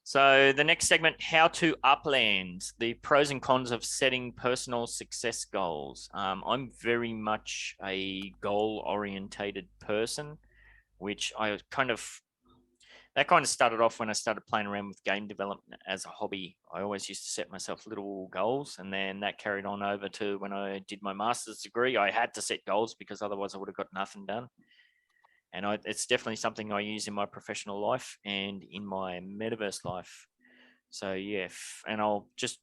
Speaker 4: So the next segment, how to Upland, the pros and cons of setting personal success goals. I'm very much a goal-orientated person, which that kind of started off when I started playing around with game development as a hobby. I always used to set myself little goals, and then that carried on over to when I did my master's degree. I had to set goals because otherwise I would have got nothing done. And it's definitely something I use in my professional life and in my metaverse life. So yeah, and I'll just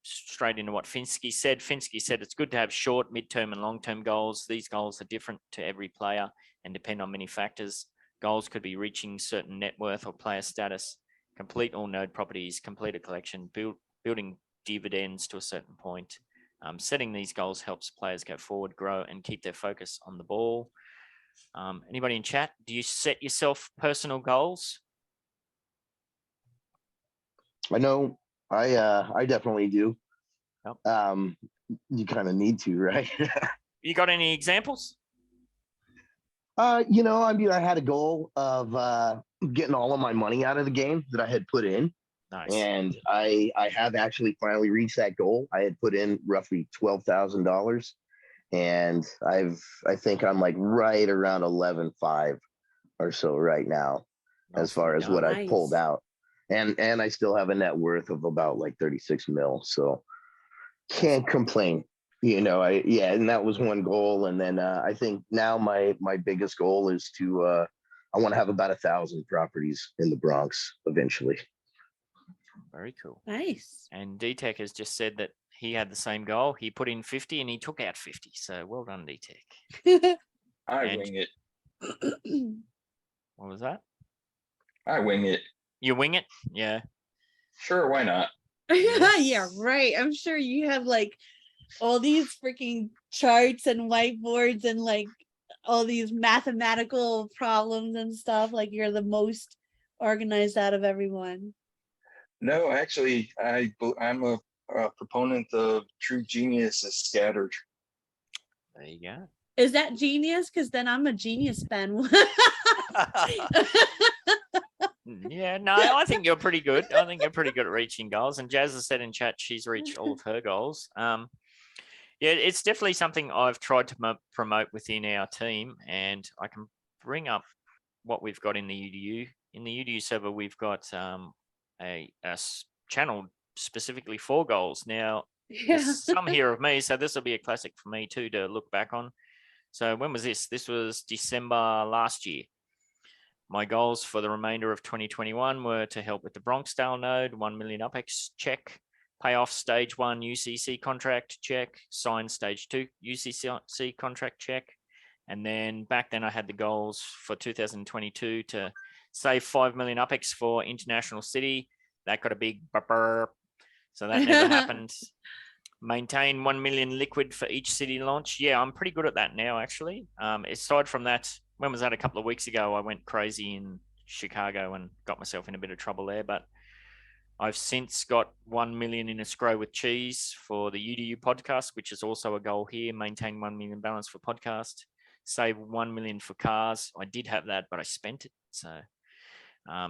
Speaker 4: straight into what Finsky said. Finsky said it's good to have short, midterm, and long-term goals. These goals are different to every player and depend on many factors. Goals could be reaching certain net worth or player status, complete all node properties, complete a collection, building dividends to a certain point, Setting these goals helps players go forward, grow, and keep their focus on the ball. Anybody in chat, do you set yourself personal goals?
Speaker 7: I know I definitely do.
Speaker 4: Yep.
Speaker 7: You kind of need to, right?
Speaker 4: You got any examples?
Speaker 7: I mean, I had a goal of getting all of my money out of the game that I had put in.
Speaker 4: Nice.
Speaker 7: And I have actually finally reached that goal. I had put in roughly $12,000, and I think I'm like right around 11.5 or so right now, as far as what I've pulled
Speaker 3: Nice.
Speaker 7: out. And I still have a net worth of about like 36 mil. So can't complain. And that was one goal. And then I think now my biggest goal is to I want to have about 1,000 properties in the Bronx eventually.
Speaker 4: Very cool.
Speaker 3: Nice.
Speaker 4: And D-Tech has just said that he had the same goal. He put in 50 and he took out 50. So well done, D-Tech.
Speaker 6: I
Speaker 4: And-
Speaker 6: wing it.
Speaker 4: What was that?
Speaker 6: I wing it.
Speaker 4: You wing it? Yeah.
Speaker 6: Sure, why not?
Speaker 3: Yeah, right. I'm sure you have like all these freaking charts and whiteboards and like all these mathematical problems and stuff. Like you're the most organized out of everyone.
Speaker 6: No, actually, I'm a proponent of true genius is scattered.
Speaker 4: There you go.
Speaker 3: Is that genius? Because then I'm a genius fan.
Speaker 4: Yeah, no, I think you're pretty good. I think you're pretty good at reaching goals. And Jazz has said in chat she's reached all of her goals. Yeah, it's definitely something I've tried to promote within our team. And I can bring up what we've got in the UDU. In the UDU server, we've got a channel specifically for goals. Now,
Speaker 3: Yeah.
Speaker 4: there's some here of me, so this will be a classic for me too to look back on. So when was this? This was December last year. My goals for the remainder of 2021 were to help with the Bronxdale node, 1 million UPEX check, pay off stage 1 UCC contract check, sign stage 2 UCC contract check. And then back then I had the goals for 2022 to save 5 million UPEX for International City. That got a big burp. So that never happened. Maintain 1 million liquid for each city launch. Yeah, I'm pretty good at that now, actually. Aside from that, when was that? A couple of weeks ago, I went crazy in Chicago and got myself in a bit of trouble there. But I've since got 1 million in escrow with cheese for the UDU podcast, which is also a goal here. Maintain 1 million balance for podcast. Save 1 million for cars. I did have that, but I spent it. So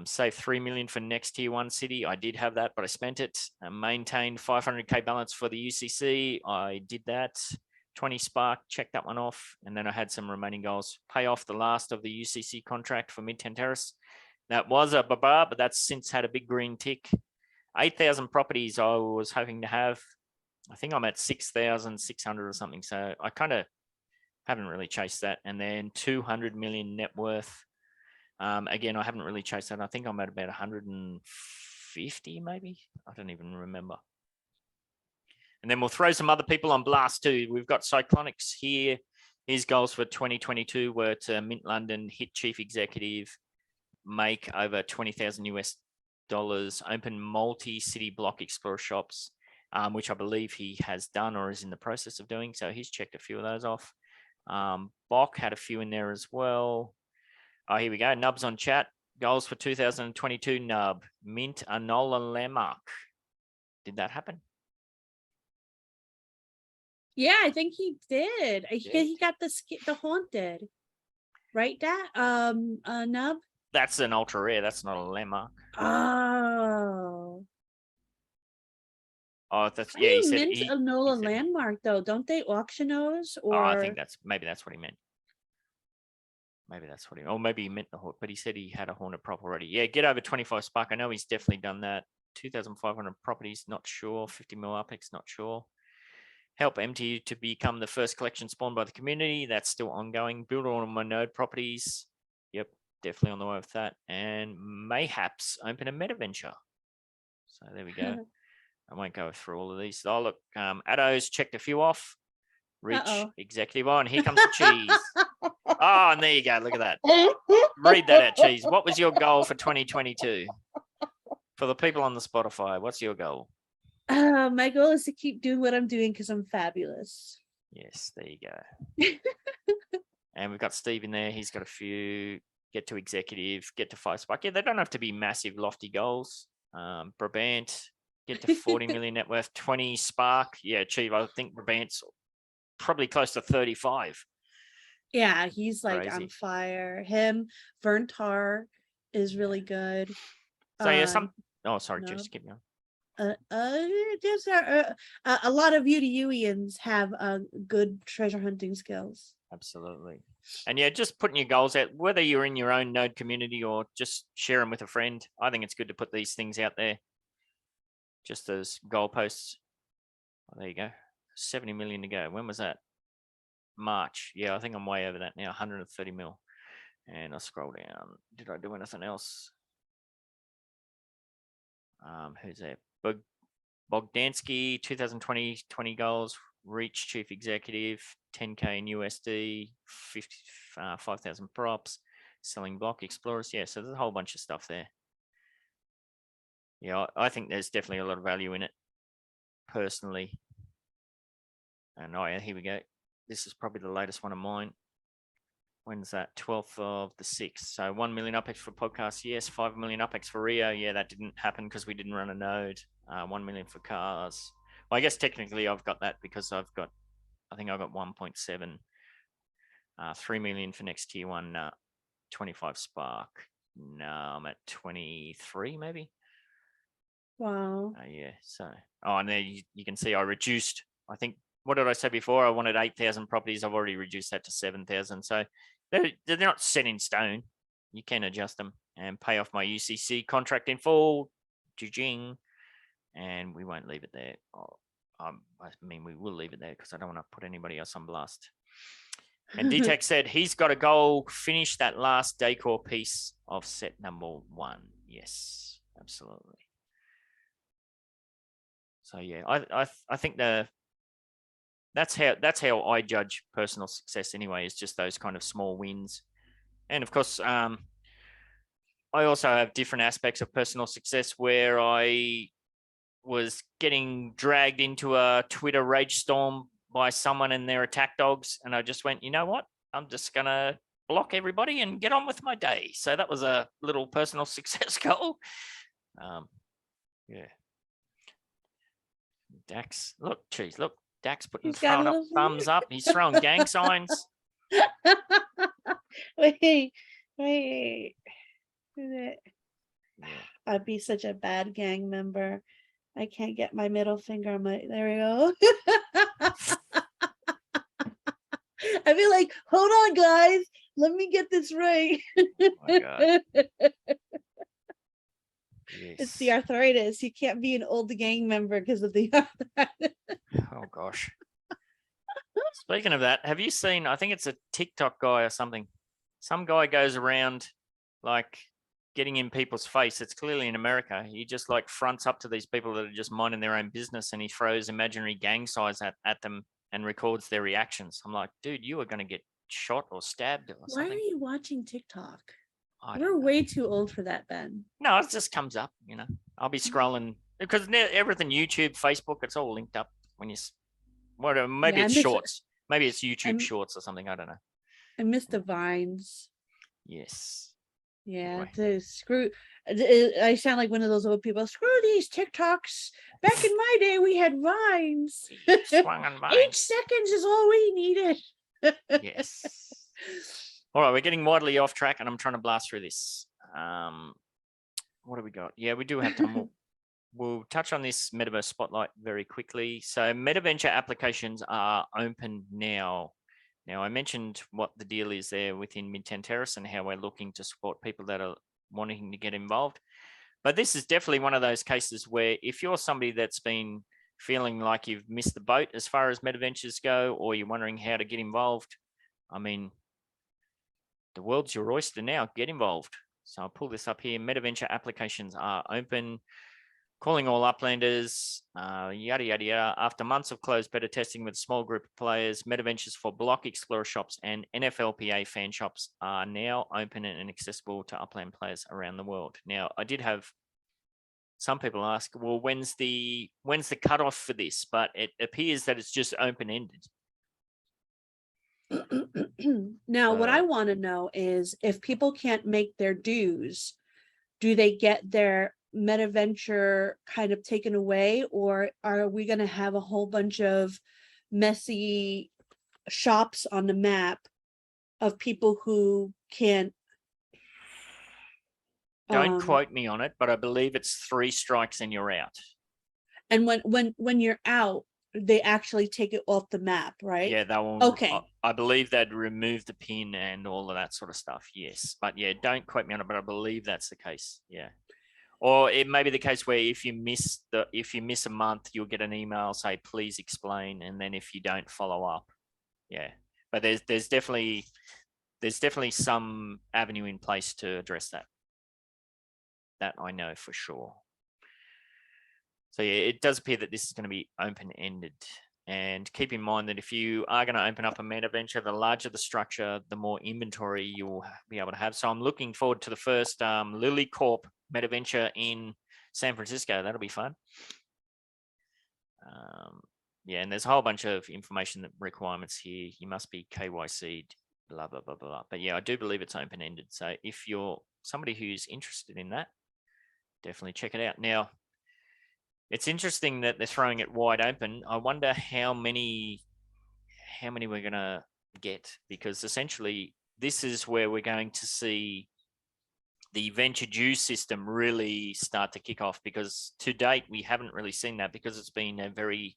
Speaker 4: save 3 million for next tier 1 city. I did have that, but I spent it. Maintained 500K balance for the UCC. I did that. 20 Spark, check that one off. And then I had some remaining goals. Pay off the last of the UCC contract for Midtown Terrace. That was a baba, but that's since had a big green tick. 8,000 properties I was hoping to have. I think I'm at 6,600 or something. So I kind of haven't really chased that. And then 200 million net worth. Again, I haven't really chased that. I think I'm at about 150 maybe. I don't even remember. And then we'll throw some other people on blast too. We've got Cyclonics here. His goals for 2022 were to mint London, hit chief executive, make over 20,000 US dollars, open multi-city block explorer shops, which I believe he has done or is in the process of doing. So he's checked a few of those off. Bok had a few in there as well. Oh, here we go. Nub's on chat. Goals for 2022, Nub. Mint a Nola Landmark. Did that happen?
Speaker 3: Yeah, I think he did. He got the haunted, right? That Nub.
Speaker 4: That's an ultra rare. That's not a landmark.
Speaker 3: Oh.
Speaker 4: Oh, that's
Speaker 3: How
Speaker 4: yeah.
Speaker 3: do
Speaker 4: He
Speaker 3: you
Speaker 4: said
Speaker 3: mint
Speaker 4: he,
Speaker 3: a NOLA
Speaker 4: he said-
Speaker 3: landmark though? Don't they auction those? Or
Speaker 4: Oh, I think maybe that's what he meant. Maybe that's what he. Or maybe he meant the Hornet, but he said he had a Hornet prop already. Yeah, get over 25 Spark. I know he's definitely done that. 2,500 properties, not sure. 50 mil Apex, not sure. Help MTU to become the first collection spawned by the community. That's still ongoing. Build all of my node properties. Yep, definitely on the way with that. And mayhaps open a Metaventure. So there we go. I won't go through all of these. Oh, look, Addo's checked a few off. Reach executive on. Here comes the cheese. Oh, and there you go. Look at that. Read that out, cheese. What was your goal for 2022? For the people on the Spotify, what's your goal?
Speaker 3: My goal is to keep doing what I'm doing because I'm fabulous.
Speaker 4: Yes, there you go. And we've got Steve in there. He's got a few. Get to executive, get to 5 spark. Yeah, they don't have to be massive, lofty goals. Brabant, get to 40 million net worth, 20 spark. Yeah, achieve. I think Brabant's probably close to 35.
Speaker 3: Yeah, he's like on
Speaker 4: Crazy.
Speaker 3: fire. Him, Vern Tar is really good.
Speaker 4: So yeah, some. Oh, sorry,
Speaker 3: no.
Speaker 4: just keep going.
Speaker 3: Just a lot of UDUians have good treasure hunting skills.
Speaker 4: Absolutely. And yeah, just putting your goals out, whether you're in your own node community or just share them with a friend. I think it's good to put these things out there just as goalposts. Oh, there you go. 70 million to go. When was that? March. Yeah, I think I'm way over that now. 130 mil. And I'll scroll down. Did I do anything else? Who's that? Bogdansky, 2020, 20 goals. Reach chief executive, 10K in USD, 5,000 props, selling block explorers. Yeah, so there's a whole bunch of stuff there. Yeah, I think there's definitely a lot of value in it personally. And oh yeah, here we go. This is probably the latest one of mine. When's that? 12th of the 6th. So 1 million UPEX for podcasts. Yes. 5 million UPEX for Rio. Yeah, that didn't happen because we didn't run a node. 1 million for cars. Well, I guess technically I've got that because I think I've got 1.7. 3 million for next tier one. 25 spark. No, I'm at 23 maybe.
Speaker 3: Wow.
Speaker 4: Yeah. So, and there you can see I reduced. I think, what did I say before? I wanted 8,000 properties. I've already reduced that to 7,000. So they're not set in stone. You can adjust them and pay off my UCC contract in full. Jing. And we won't leave it there. I mean, we will leave it there because I don't want to put anybody else on blast. And DTech said he's got a goal, finish that last Decor piece of set number 1. Yes, absolutely. So yeah, I think that's how I judge personal success anyway, is just those kind of small wins. And of course, I also have different aspects of personal success where I was getting dragged into a Twitter rage storm by someone and their attack dogs. And I just went, you know what? I'm just going to block everybody and get on with my day. So that was a little personal success goal. Yeah. Dax, look, Dax throwing up thumbs up. He's throwing gang signs.
Speaker 3: Wait.
Speaker 4: Yeah.
Speaker 3: I'd be such a bad gang member. I can't get my middle finger on my. There we go. I'd be like, hold on, guys. Let me get this right.
Speaker 4: Oh my God. Yes.
Speaker 3: It's the arthritis. You can't be an old gang member because of the arthritis.
Speaker 4: Oh gosh. Speaking of that, have you seen, I think it's a TikTok guy or something. Some guy goes around like getting in people's face. It's clearly in America. He just like fronts up to these people that are just minding their own business and he throws imaginary gang signs at them and records their reactions. I'm like, dude, you are going to get shot or stabbed or something.
Speaker 3: Why are you watching TikTok?
Speaker 4: I
Speaker 3: We're
Speaker 4: don't know.
Speaker 3: way too old for that, Ben.
Speaker 4: No, it just comes up, I'll be scrolling because everything, YouTube, Facebook, it's all linked up when you, maybe
Speaker 3: Yeah,
Speaker 4: it's shorts. Maybe it's YouTube shorts or something. I don't know.
Speaker 3: I miss the Vines.
Speaker 4: Yes.
Speaker 3: Yeah,
Speaker 4: Anyway.
Speaker 3: I sound like one of those old people. Screw these TikToks. Back in my day, we had Vines.
Speaker 4: Swung on Vines.
Speaker 3: 8 seconds is all we needed.
Speaker 4: Yes. All right, we're getting widely off track, and I'm trying to blast through this. What do we got? Yeah, we do have time. We'll touch on this Metaverse Spotlight very quickly. So Metaventure Applications are open now. Now, I mentioned what the deal is there within Midtown Terrace and how we're looking to support people that are wanting to get involved. But this is definitely one of those cases where if you're somebody that's been feeling like you've missed the boat as far as Metaventures go, or you're wondering how to get involved, I mean, the world's your oyster now. Get involved. So I'll pull this up here. Metaventure Applications are open. Calling all Uplanders, yada, yada, yada. After months of closed beta testing with a small group of players, Metaventures for Block Explorer shops and NFLPA fan shops are now open and accessible to Upland players around the world. Now, I did have some people ask, well, when's the cutoff for this? But it appears that it's just open-ended.
Speaker 3: Now, what I want to know is if people can't make their dues, do they get their Metaventure kind of taken away, or are we going to have a whole bunch of messy shops on the map of people who can't?
Speaker 4: Don't quote me on it, but I believe it's 3 strikes and you're out.
Speaker 3: And when you're out, they actually take it off the map, right?
Speaker 4: Yeah, they will.
Speaker 3: Okay.
Speaker 4: I believe they'd remove the pin and all of that sort of stuff. Yes, but yeah, don't quote me on it, but I believe that's the case. Yeah, or it may be the case where if you miss a month, you'll get an email say please explain, and then if you don't follow up, yeah. But there's definitely some avenue in place to address that. That I know for sure. So yeah, it does appear that this is going to be open-ended. And keep in mind that if you are going to open up a Metaventure, the larger the structure, the more inventory you'll be able to have. So I'm looking forward to the first Lily Corp Metaventure in San Francisco. That'll be fun. Yeah, and there's a whole bunch of information requirements here. You must be KYC'd, blah, blah, blah, blah. But yeah, I do believe it's open-ended. So if you're somebody who's interested in that, definitely check it out. Now, it's interesting that they're throwing it wide open. I wonder how many we're going to get, because essentially this is where we're going to see the venture due system really start to kick off, because to date we haven't really seen that, because it's been a very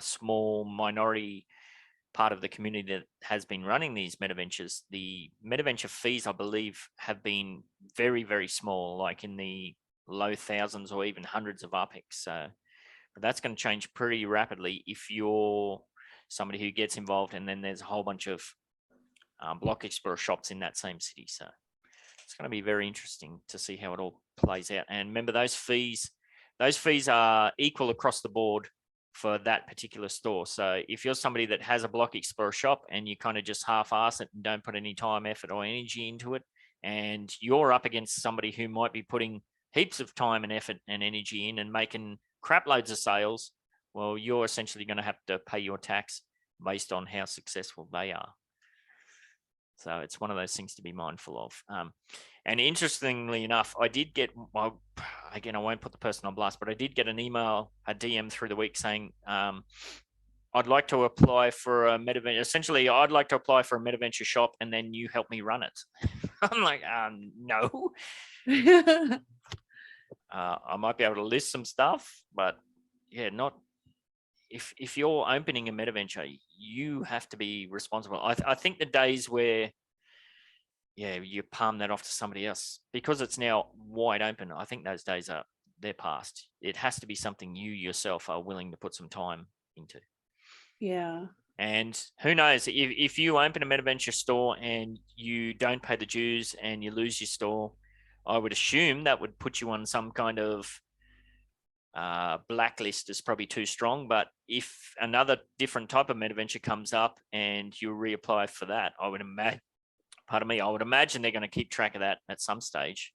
Speaker 4: small minority part of the community that has been running these Metaventures. The Metaventure fees, I believe, have been very, very small, like in the low thousands or even hundreds of UPEX. So but that's going to change pretty rapidly if you're somebody who gets involved, and then there's a whole bunch of Block Explorer shops in that same city. So it's going to be very interesting to see how it all plays out. And remember, those fees are equal across the board for that particular store. So if you're somebody that has a Block Explorer shop and you kind of just half-ass it and don't put any time, effort or energy into it, and you're up against somebody who might be putting heaps of time and effort and energy in and making crap loads of sales, well, you're essentially going to have to pay your tax based on how successful they are. So it's one of those things to be mindful of. And interestingly enough, I did get, well, again, I won't put the person on blast, but I did get an email, a DM through the week saying, I'd like to apply for a Metaventure. Essentially, I'd like to apply for a Metaventure shop and then you help me run it. I'm like, no. I might be able to list some stuff, but yeah, not if you're opening a Metaventure, you have to be responsible. I think the days where, yeah, you palm that off to somebody else, because it's now wide open, I think those days they're past. It has to be something you yourself are willing to put some time into.
Speaker 3: Yeah.
Speaker 4: And who knows, if you open a Metaventure store and you don't pay the dues and you lose your store, I would assume that would put you on some kind of blacklist is probably too strong. But if another different type of Metaventure comes up and you reapply for that, I would imagine, I would imagine they're going to keep track of that at some stage.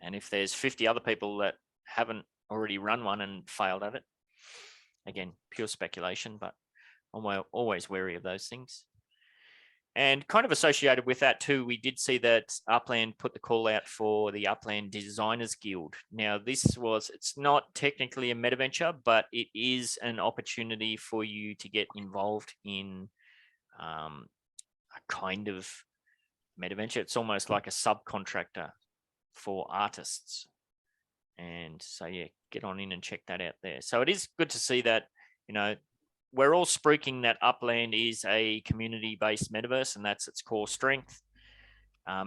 Speaker 4: And if there's 50 other people that haven't already run one and failed at it, again, pure speculation, but I'm always wary of those things. And kind of associated with that too, we did see that Upland put the call out for the Upland Designers Guild. Now, it's not technically a Metaventure, but it is an opportunity for you to get involved in a kind of Metaventure. It's almost like a subcontractor for artists. And so, yeah, get on in and check that out there. So it is good to see that, we're all spruiking that Upland is a community-based metaverse, and that's its core strength.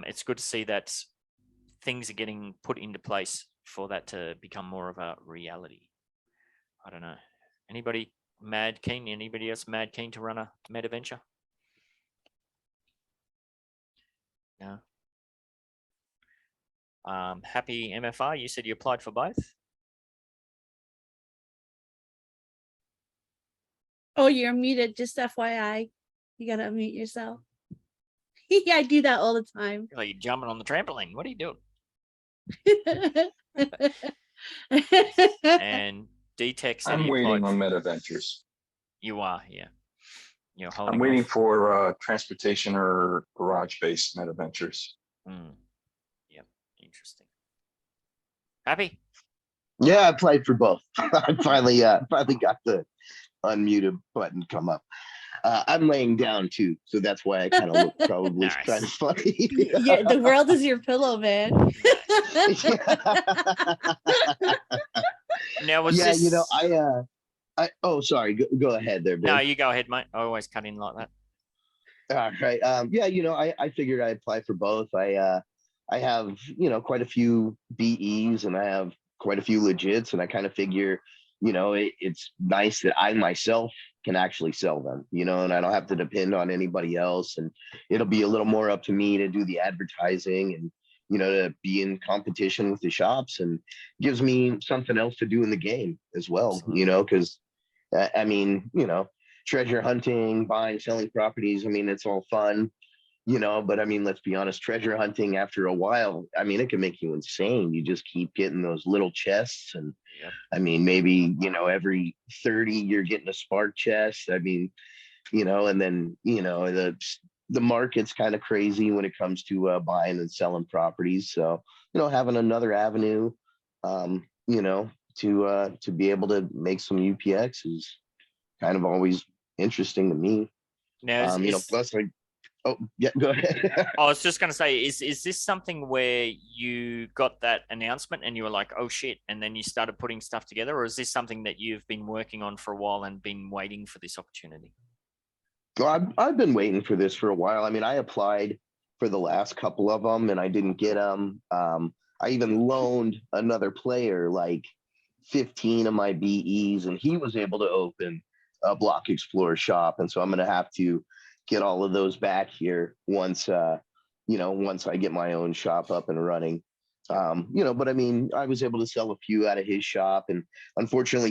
Speaker 4: It's good to see that things are getting put into place for that to become more of a reality. I don't know. Anybody mad keen? Anybody else mad keen to run a Metaventure? No. Happy MFR, you said you applied for both?
Speaker 3: Oh, you're muted. Just FYI, you gotta unmute yourself. Yeah, I do that all the time.
Speaker 4: You're jumping on the trampoline. What are you doing? And D-Tech said
Speaker 6: I'm
Speaker 4: he
Speaker 6: waiting
Speaker 4: applied.
Speaker 6: on Metaventures.
Speaker 4: You are, yeah. You're
Speaker 6: I'm
Speaker 4: holding
Speaker 6: waiting
Speaker 4: off.
Speaker 6: for transportation or garage-based Metaventures.
Speaker 4: Yep, interesting. Happy?
Speaker 7: Yeah, I applied for both. I finally got the unmuted button come up. I'm laying down too, so that's why I kind of look probably
Speaker 4: Nice.
Speaker 7: kind of funny.
Speaker 3: Yeah, the world is your pillow, man.
Speaker 4: Now was
Speaker 7: Yeah,
Speaker 4: this?
Speaker 7: you know, oh, sorry, go ahead there, Ben.
Speaker 4: No, you go ahead, mate. I always cut in like that.
Speaker 7: All right. Yeah, you know, I figured I'd apply for both. I have, you know, quite a few BEs and I have quite a few legits, and I kind of figure, you know, it's nice that I myself can actually sell them, you know, and I don't have to depend on anybody else. And it'll be a little more up to me to do the advertising and, you know, to be in competition with the shops, and gives me something else to do in the game as well,
Speaker 4: Absolutely.
Speaker 7: you know, because I mean, you know, treasure hunting, buying, selling properties. I mean, it's all fun, you know, but I mean, let's be honest, treasure hunting after a while, I mean, it can make you insane. You just keep getting those little chests. And
Speaker 4: Yep.
Speaker 7: I mean, maybe, you know, every 30 you're getting a spark chest. I mean, you know, and then, you know, the market's kind of crazy when it comes to buying and selling properties. So, you know, having another avenue, you know, to be able to make some UPX is kind of always interesting to me.
Speaker 4: Now,
Speaker 7: You know, plus like, oh yeah, go ahead.
Speaker 4: I was just going to say, is this something where you got that announcement and you were like, oh shit, and then you started putting stuff together, or is this something that you've been working on for a while and been waiting for this opportunity?
Speaker 7: Well, I've been waiting for this for a while. I mean, I applied for the last couple of them and I didn't get them. I even loaned another player like 15 of my BEs, and he was able to open a Block Explorer shop. And so I'm going to have to get all of those back here once, you know, once I get my own shop up and running. You know, but I mean, I was able to sell a few out of his shop, and unfortunately,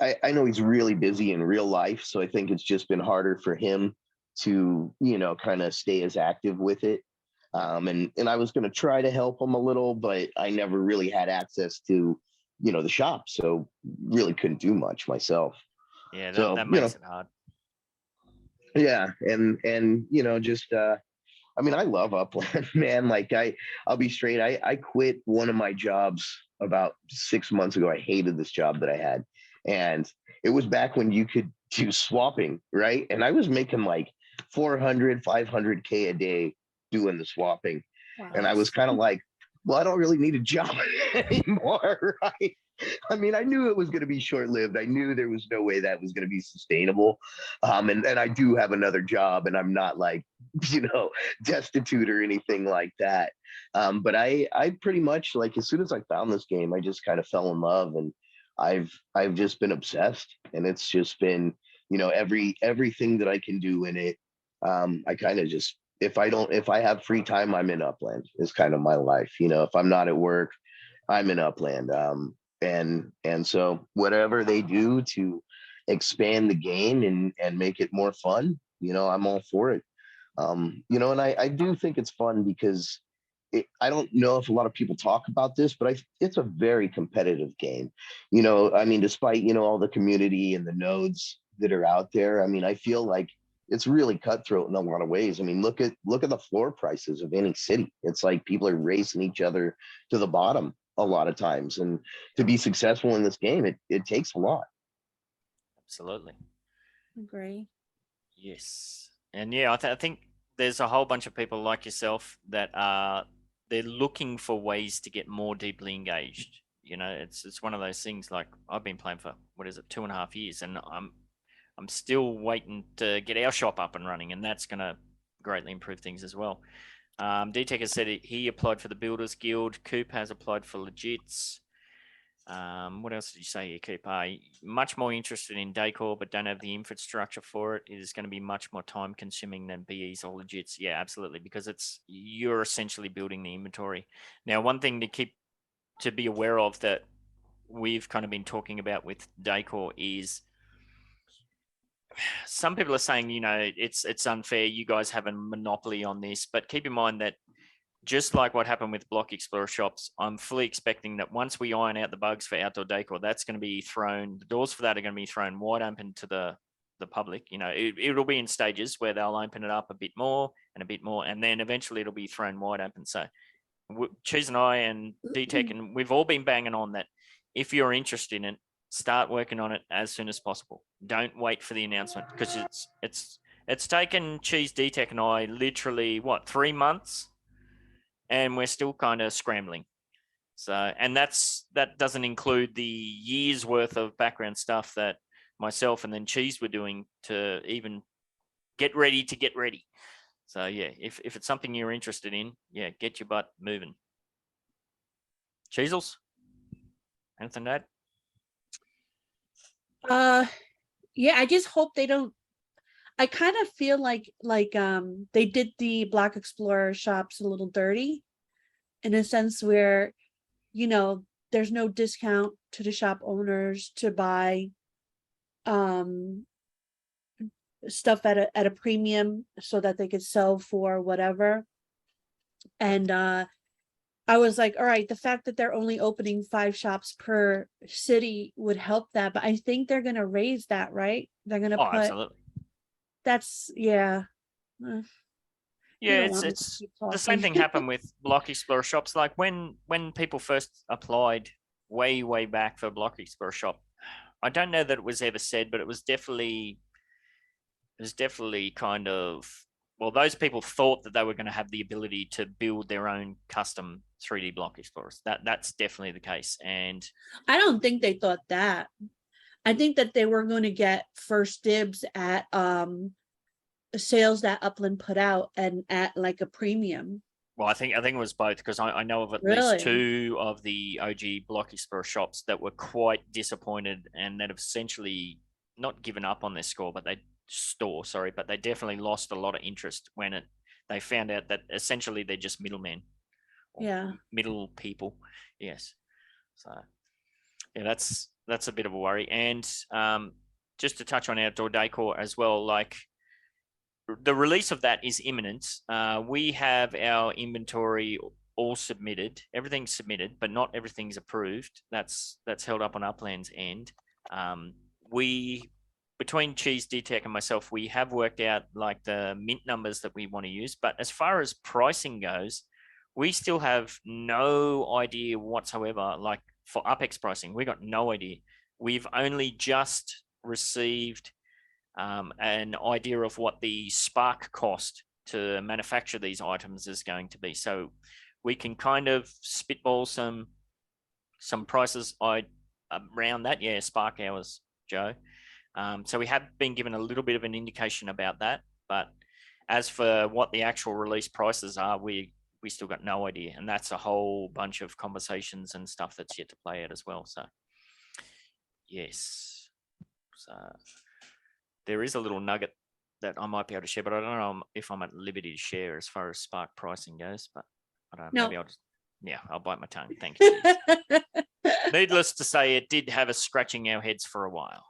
Speaker 7: I know he's really busy in real life, so I think it's just been harder for him to, you know, kind of stay as active with it. And I was going to try to help him a little, but I never really had access to, you know, the shop, so really couldn't do much myself.
Speaker 4: Yeah, that,
Speaker 7: So,
Speaker 4: that
Speaker 7: you
Speaker 4: makes
Speaker 7: know,
Speaker 4: it hard.
Speaker 7: yeah, and you know, just I mean, I love Upland, man. Like I'll be straight. I quit one of my jobs about 6 months ago. I hated this job that I had, and it was back when you could do swapping, right? And I was making like 400, 500K a day doing the swapping, and I was kind of like, well, I don't really need a job anymore, right? I mean, I knew it was going to be short-lived. I knew there was no way that was going to be sustainable. And I do have another job, and I'm not like, you know, destitute or anything like that. But I pretty much, like, as soon as I found this game, I just kind of fell in love, and I've just been obsessed. And it's just been, you know, everything that I can do in it. I kind of just, if I have free time, I'm in Upland is kind of my life. You know, if I'm not at work, I'm in Upland. And so whatever they do to expand the game and make it more fun, you know, I'm all for it. You know, and I do think it's fun because I don't know if a lot of people talk about this, but it's a very competitive game. You know, I mean, despite, you know, all the community and the nodes that are out there, I mean, I feel like it's really cutthroat in a lot of ways. I mean, look at the floor prices of any city. It's like people are racing each other to the bottom a lot of times, and to be successful in this game, it takes a lot.
Speaker 4: Absolutely.
Speaker 3: Agree.
Speaker 4: Yes. And yeah, I think there's a whole bunch of people like yourself that they're looking for ways to get more deeply engaged. You know, it's one of those things. Like, I've been playing for, what is it, 2.5 years, and I'm still waiting to get our shop up and running, and that's going to greatly improve things as well. D-Tech has said he applied for the Builders Guild. Coop has applied for Legits. What else did you say here, Coop? Much more interested in Decor, but don't have the infrastructure for it. It is going to be much more time consuming than BEs or Legits. Yeah, absolutely, because you're essentially building the inventory. Now, one thing to be aware of that we've kind of been talking about with Decor is, some people are saying, you know, it's unfair. You guys have a monopoly on this, but keep in mind that just like what happened with Block Explorer shops, I'm fully expecting that once we iron out the bugs for outdoor decor, that's going to be thrown, the doors for that are going to be thrown wide open to the public. You know, it'll be in stages where they'll open it up a bit more, and then eventually it'll be thrown wide open. So Cheese and I and D-Tech, and we've all been banging on that. If you're interested in it, start working on it as soon as possible. Don't wait for the announcement, because it's taken Cheese, D-Tech and I literally 3 months, and we're still kind of scrambling. So, and that doesn't include the years worth of background stuff that myself and then Cheese were doing to even get ready. So yeah, if it's something you're interested in, yeah, get your butt moving. Cheezels, anything to add?
Speaker 3: Yeah, I just hope they don't. I kind of feel like they did the Block Explorer shops a little dirty, in a sense where, you know, there's no discount to the shop owners to buy stuff at a premium so that they could sell for whatever. And I was like, all right, the fact that they're only opening 5 shops per city would help that, but I think they're going to raise that, right? They're going to put
Speaker 4: Absolutely.
Speaker 3: That's yeah.
Speaker 4: Yeah, it's the same thing happened with Block Explorer shops. Like when people first applied way back for Block Explorer shop, I don't know that it was ever said, but it was definitely kind of, well, those people thought that they were going to have the ability to build their own custom 3D Block Explorers. That's definitely the case. And
Speaker 3: I don't think they thought that. I think that they were going to get first dibs at sales that Upland put out and at like a premium.
Speaker 4: Well, I think it was both, because I know of at
Speaker 3: Really?
Speaker 4: least 2 of the OG Block Explorer shops that were quite disappointed and that have essentially not given up on their score, but they definitely lost a lot of interest when they found out that essentially they're just middlemen.
Speaker 3: Yeah.
Speaker 4: Middle people. Yes. So yeah, that's a bit of a worry. And just to touch on outdoor decor as well, like the release of that is imminent. We have our inventory all submitted. Everything's submitted, but not everything's approved. That's held up on Upland's end. Between Cheese, D-Tech and myself, we have worked out like the mint numbers that we want to use. But as far as pricing goes, we still have no idea whatsoever. Like for UpX pricing, we got no idea. We've only just received an idea of what the spark cost to manufacture these items is going to be. So we can kind of spitball some prices around that. Yeah, spark hours, Joe. So we have been given a little bit of an indication about that, but as for what the actual release prices are, we still got no idea, and that's a whole bunch of conversations and stuff that's yet to play out as well. So yes, so there is a little nugget that I might be able to share, but I don't know if I'm at liberty to share as far as spark pricing goes. But I don't know.
Speaker 3: No.
Speaker 4: Maybe I'll bite my tongue. Thank you. Needless to say, it did have us scratching our heads for a while.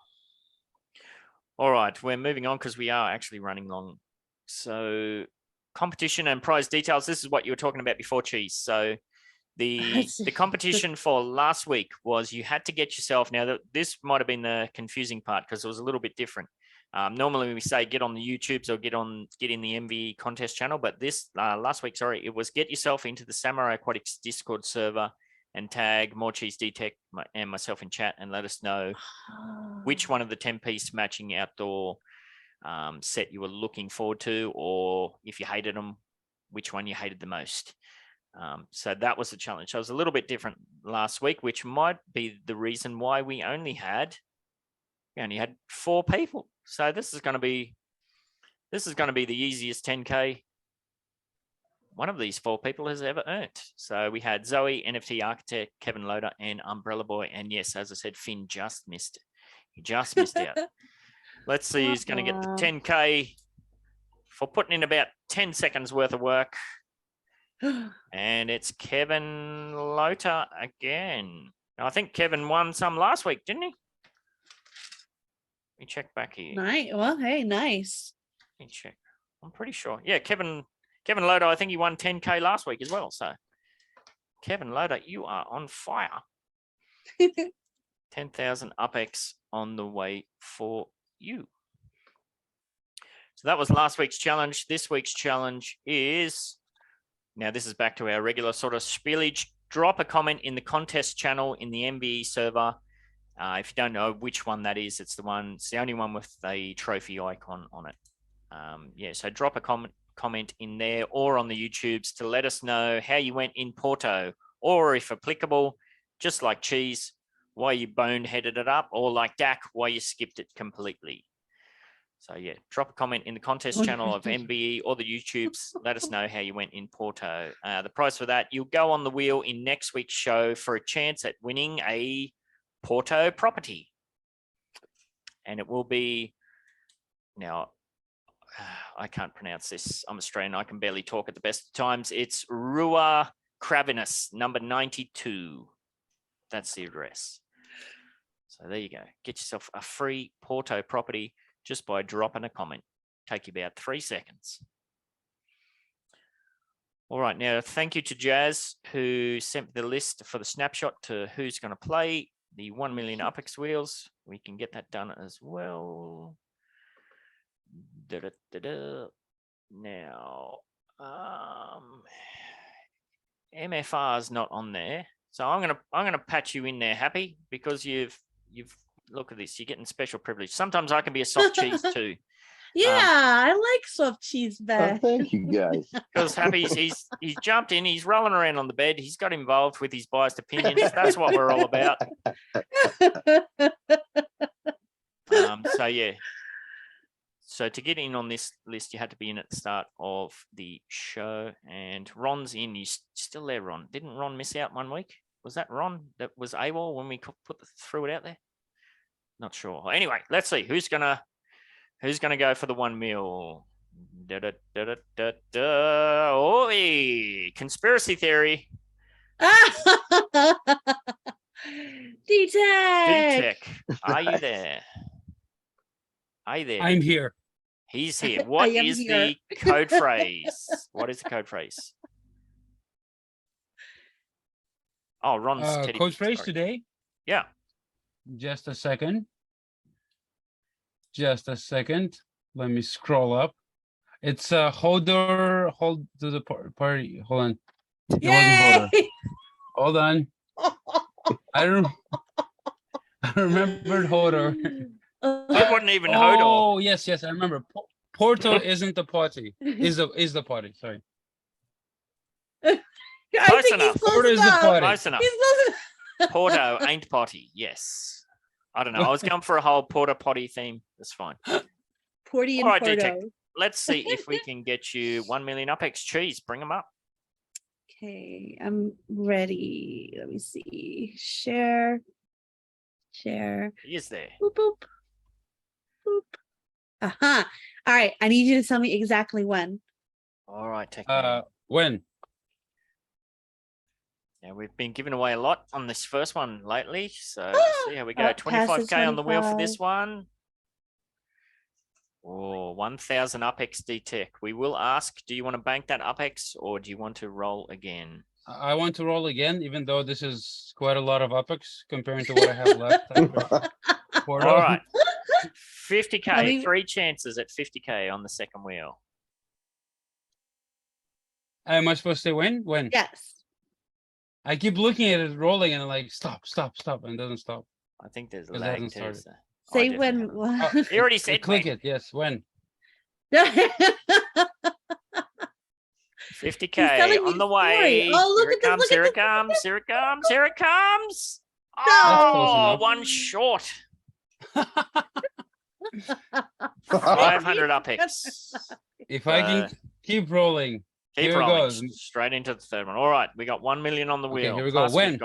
Speaker 4: All right, we're moving on because we are actually running long. So competition and prize details. This is what you were talking about before, Cheese. So the competition for last week was you had to get yourself. Now, this might have been the confusing part because it was a little bit different. Normally we say get on the YouTubes or get in the MV contest channel, but this last week, it was get yourself into the Samurai Aquatics Discord server and tag More Cheese D-Tech and myself in chat and let us know which one of the 10-piece matching outdoor set you were looking forward to, or if you hated them, which one you hated the most. So that was the challenge. So it was a little bit different last week, which might be the reason why we only had 4 people. So this is going to be the easiest 10K one of these 4 people has ever earned. So we had Zoe, NFT Architect, Kevin Loader, and Umbrella Boy. And yes, as I said, Finn just missed it. He just missed out. Let's see who's going to get the 10K for putting in about 10 seconds worth of work. And it's Kevin Loader again. Now, I think Kevin won some last week, didn't he? Let me check back here.
Speaker 3: Nice. Well, hey, nice.
Speaker 4: Let me check. I'm pretty sure. Yeah, Kevin Kevin Loader, I think he won 10K last week as well. So, Kevin Loader, you are on fire. 10,000 UpX on the way for you. So that was last week's challenge. This week's challenge is, now this is back to our regular sort of spillage. Drop a comment in the contest channel in the MBE server. If you don't know which one that is, it's the only one with the trophy icon on it. Yeah, so drop a comment in there or on the YouTubes to let us know how you went in Porto, or if applicable, just like Cheese, why you boneheaded it up, or like Dak, why you skipped it completely. So yeah, drop a comment in the contest channel of MBE or the YouTubes. Let us know how you went in Porto. The prize for that, you'll go on the wheel in next week's show for a chance at winning a Porto property. And it will be, now, I can't pronounce this. I'm Australian. I can barely talk at the best of times. It's Rua Cravinus, number 92. That's the address. So there you go. Get yourself a free Porto property just by dropping a comment. Take you about 3 seconds. All right. Now, thank you to Jazz, who sent the list for the snapshot to who's going to play the 1 million UpX wheels. We can get that done as well. Now, MFR is not on there, so I'm gonna patch you in there, Happy, because you've look at this. You're getting special privilege. Sometimes I can be a soft cheese too.
Speaker 3: Yeah, I like soft cheese
Speaker 7: Oh,
Speaker 3: back.
Speaker 7: thank you guys.
Speaker 4: Because Happy's he's jumped in. He's rolling around on the bed. He's got involved with his biased opinions. That's what we're all about. So yeah. So to get in on this list, you had to be in at the start of the show. And Ron's in. You still there, Ron? Didn't Ron miss out 1 week? Was that Ron that was AWOL when we threw it out there? Not sure. Anyway, let's see who's gonna go for the 1 mil. Oi, conspiracy theory.
Speaker 3: D-Tech.
Speaker 4: D-Tech, are you there? Are you there?
Speaker 8: I'm here.
Speaker 4: He's here. What is the code phrase? What is the code phrase? Oh, Ron's teddy
Speaker 8: Code
Speaker 4: bear,
Speaker 8: phrase
Speaker 4: sorry.
Speaker 8: today.
Speaker 4: Yeah.
Speaker 8: Just a second. Just a second. Let me scroll up. It's hold to the party. Hold on. It wasn't
Speaker 3: Yay!
Speaker 8: Hold on. I remembered Hodor.
Speaker 4: I wouldn't even hold on.
Speaker 8: Oh yes, I remember. Porto isn't the party. Is the party? Sorry.
Speaker 3: I
Speaker 4: Close
Speaker 3: think
Speaker 4: enough.
Speaker 3: he's close
Speaker 8: Porto is the
Speaker 3: enough.
Speaker 8: party.
Speaker 4: Close enough.
Speaker 3: He's close enough.
Speaker 4: Porto ain't potty. Yes. I don't know. I was going for a whole Porto potty theme. That's fine.
Speaker 3: Porty and
Speaker 4: All right,
Speaker 3: Porto.
Speaker 4: D-Tech. Let's see if we can get you 1 million UpX cheese. Bring them up.
Speaker 3: Okay, I'm ready. Let me see. Share.
Speaker 4: He is there.
Speaker 3: Boop, boop. Boop. Aha. All right. I need you to tell me exactly when.
Speaker 4: All right, Tech.
Speaker 8: When?
Speaker 4: Now, we've been giving away a lot on this first one lately. So let's see how we go.
Speaker 3: Passes
Speaker 4: 25K on the wheel for
Speaker 3: 25.
Speaker 4: this one. Oh, 1,000 UpX D-Tech. We will ask, do you want to bank that UpX or do you want to roll again?
Speaker 8: I want to roll again, even though this is quite a lot of UpX comparing to what I have left. Porto.
Speaker 4: All right. 50K,
Speaker 3: I mean-
Speaker 4: 3 chances at 50K on the second wheel.
Speaker 8: Am I supposed to say when? When?
Speaker 3: Yes.
Speaker 8: I keep looking at it rolling and I'm like, stop, and it doesn't stop.
Speaker 4: I think there's
Speaker 8: It
Speaker 4: lag
Speaker 8: hasn't
Speaker 4: too.
Speaker 8: started.
Speaker 4: So
Speaker 3: Say
Speaker 4: I
Speaker 3: when.
Speaker 4: definitely haven't. He already said
Speaker 8: Click
Speaker 4: when.
Speaker 8: it. Yes. When?
Speaker 4: 50K
Speaker 3: telling me
Speaker 4: on the
Speaker 3: a story.
Speaker 4: way.
Speaker 3: Oh, look
Speaker 4: Here
Speaker 3: at
Speaker 4: it
Speaker 3: this,
Speaker 4: comes,
Speaker 3: look at
Speaker 4: here it
Speaker 3: this,
Speaker 4: comes, here it comes, here it comes.
Speaker 8: close
Speaker 4: Oh,
Speaker 8: enough.
Speaker 4: 1 short. 500 UpX.
Speaker 8: If I can keep rolling.
Speaker 4: Keep
Speaker 8: Here it
Speaker 4: rolling
Speaker 8: goes.
Speaker 4: straight into the third one. All right, we got 1 million on the
Speaker 8: Okay,
Speaker 4: wheel.
Speaker 8: here we go.
Speaker 4: Plus
Speaker 8: When?
Speaker 4: We've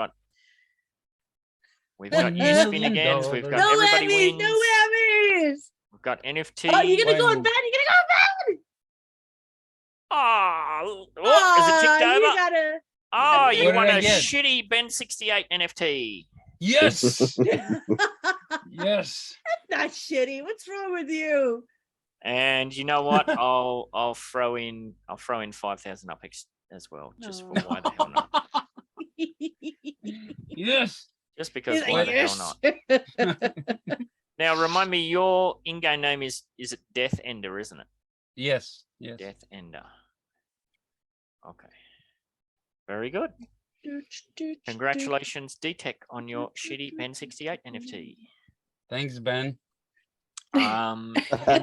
Speaker 4: got you
Speaker 8: $1
Speaker 4: spin agains. We've got
Speaker 3: No
Speaker 4: everybody
Speaker 3: whammies.
Speaker 4: wins.
Speaker 3: No whammies.
Speaker 4: We've got NFT.
Speaker 3: Oh, you're gonna go
Speaker 8: When?
Speaker 3: in bed. You're gonna go in bed.
Speaker 4: Oh, is it ticked
Speaker 3: You
Speaker 4: over?
Speaker 3: gotta.
Speaker 4: Oh, you
Speaker 8: What did
Speaker 4: won
Speaker 8: I
Speaker 4: a
Speaker 8: get?
Speaker 4: shitty Ben 68 NFT.
Speaker 8: Yes. Yes.
Speaker 3: Not shitty. What's wrong with you?
Speaker 4: And you know what? I'll throw in 5,000 UPX as well, just for
Speaker 3: No.
Speaker 4: why the hell not?
Speaker 8: Yes.
Speaker 4: Just because
Speaker 3: He's
Speaker 4: why
Speaker 3: like,
Speaker 4: the hell not? Now remind me, your in-game name is it Death Ender, isn't it?
Speaker 8: Yes. Yes.
Speaker 4: Death Ender. Okay. Very good. Congratulations, D-Tech, on your shitty Ben 68 NFT.
Speaker 8: Thanks, Ben.
Speaker 4: Can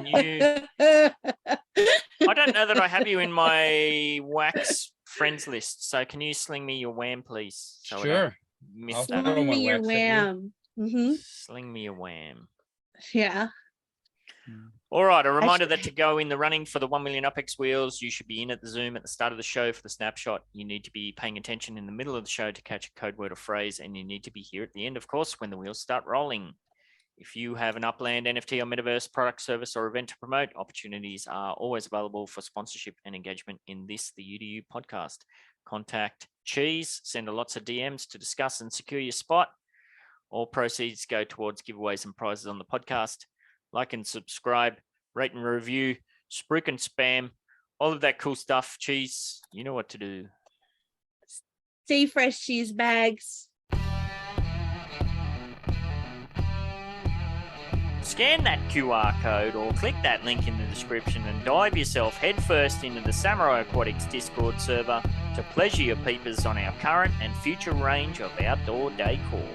Speaker 4: you? I don't know that I have you in my wax friends list. So can you sling me your wham, please? So I don't
Speaker 8: Sure.
Speaker 4: miss
Speaker 8: I'll
Speaker 4: that.
Speaker 8: throw
Speaker 3: Sling
Speaker 8: my
Speaker 3: me your
Speaker 8: wax at you.
Speaker 3: wham. Mm-hmm.
Speaker 4: Sling me a wham.
Speaker 3: Yeah.
Speaker 4: All right. A reminder that to go in the running for the 1 million UPX wheels, you should be in at the Zoom at the start of the show for the snapshot. You need to be paying attention in the middle of the show to catch a code word or phrase, and you need to be here at the end, of course, when the wheels start rolling. If you have an Upland NFT or Metaverse product, service, or event to promote, opportunities are always available for sponsorship and engagement in this, the UDU podcast. Contact Cheese, send lots of DMs to discuss and secure your spot. All proceeds go towards giveaways and prizes on the podcast. Like and subscribe, rate and review, spruik and spam, all of that cool stuff. Cheese, you know what to do.
Speaker 3: Stay fresh, cheese bags.
Speaker 4: Scan that QR code or click that link in the description and dive yourself headfirst into the Samurai Aquatics Discord server to pleasure your peepers on our current and future range of outdoor decor.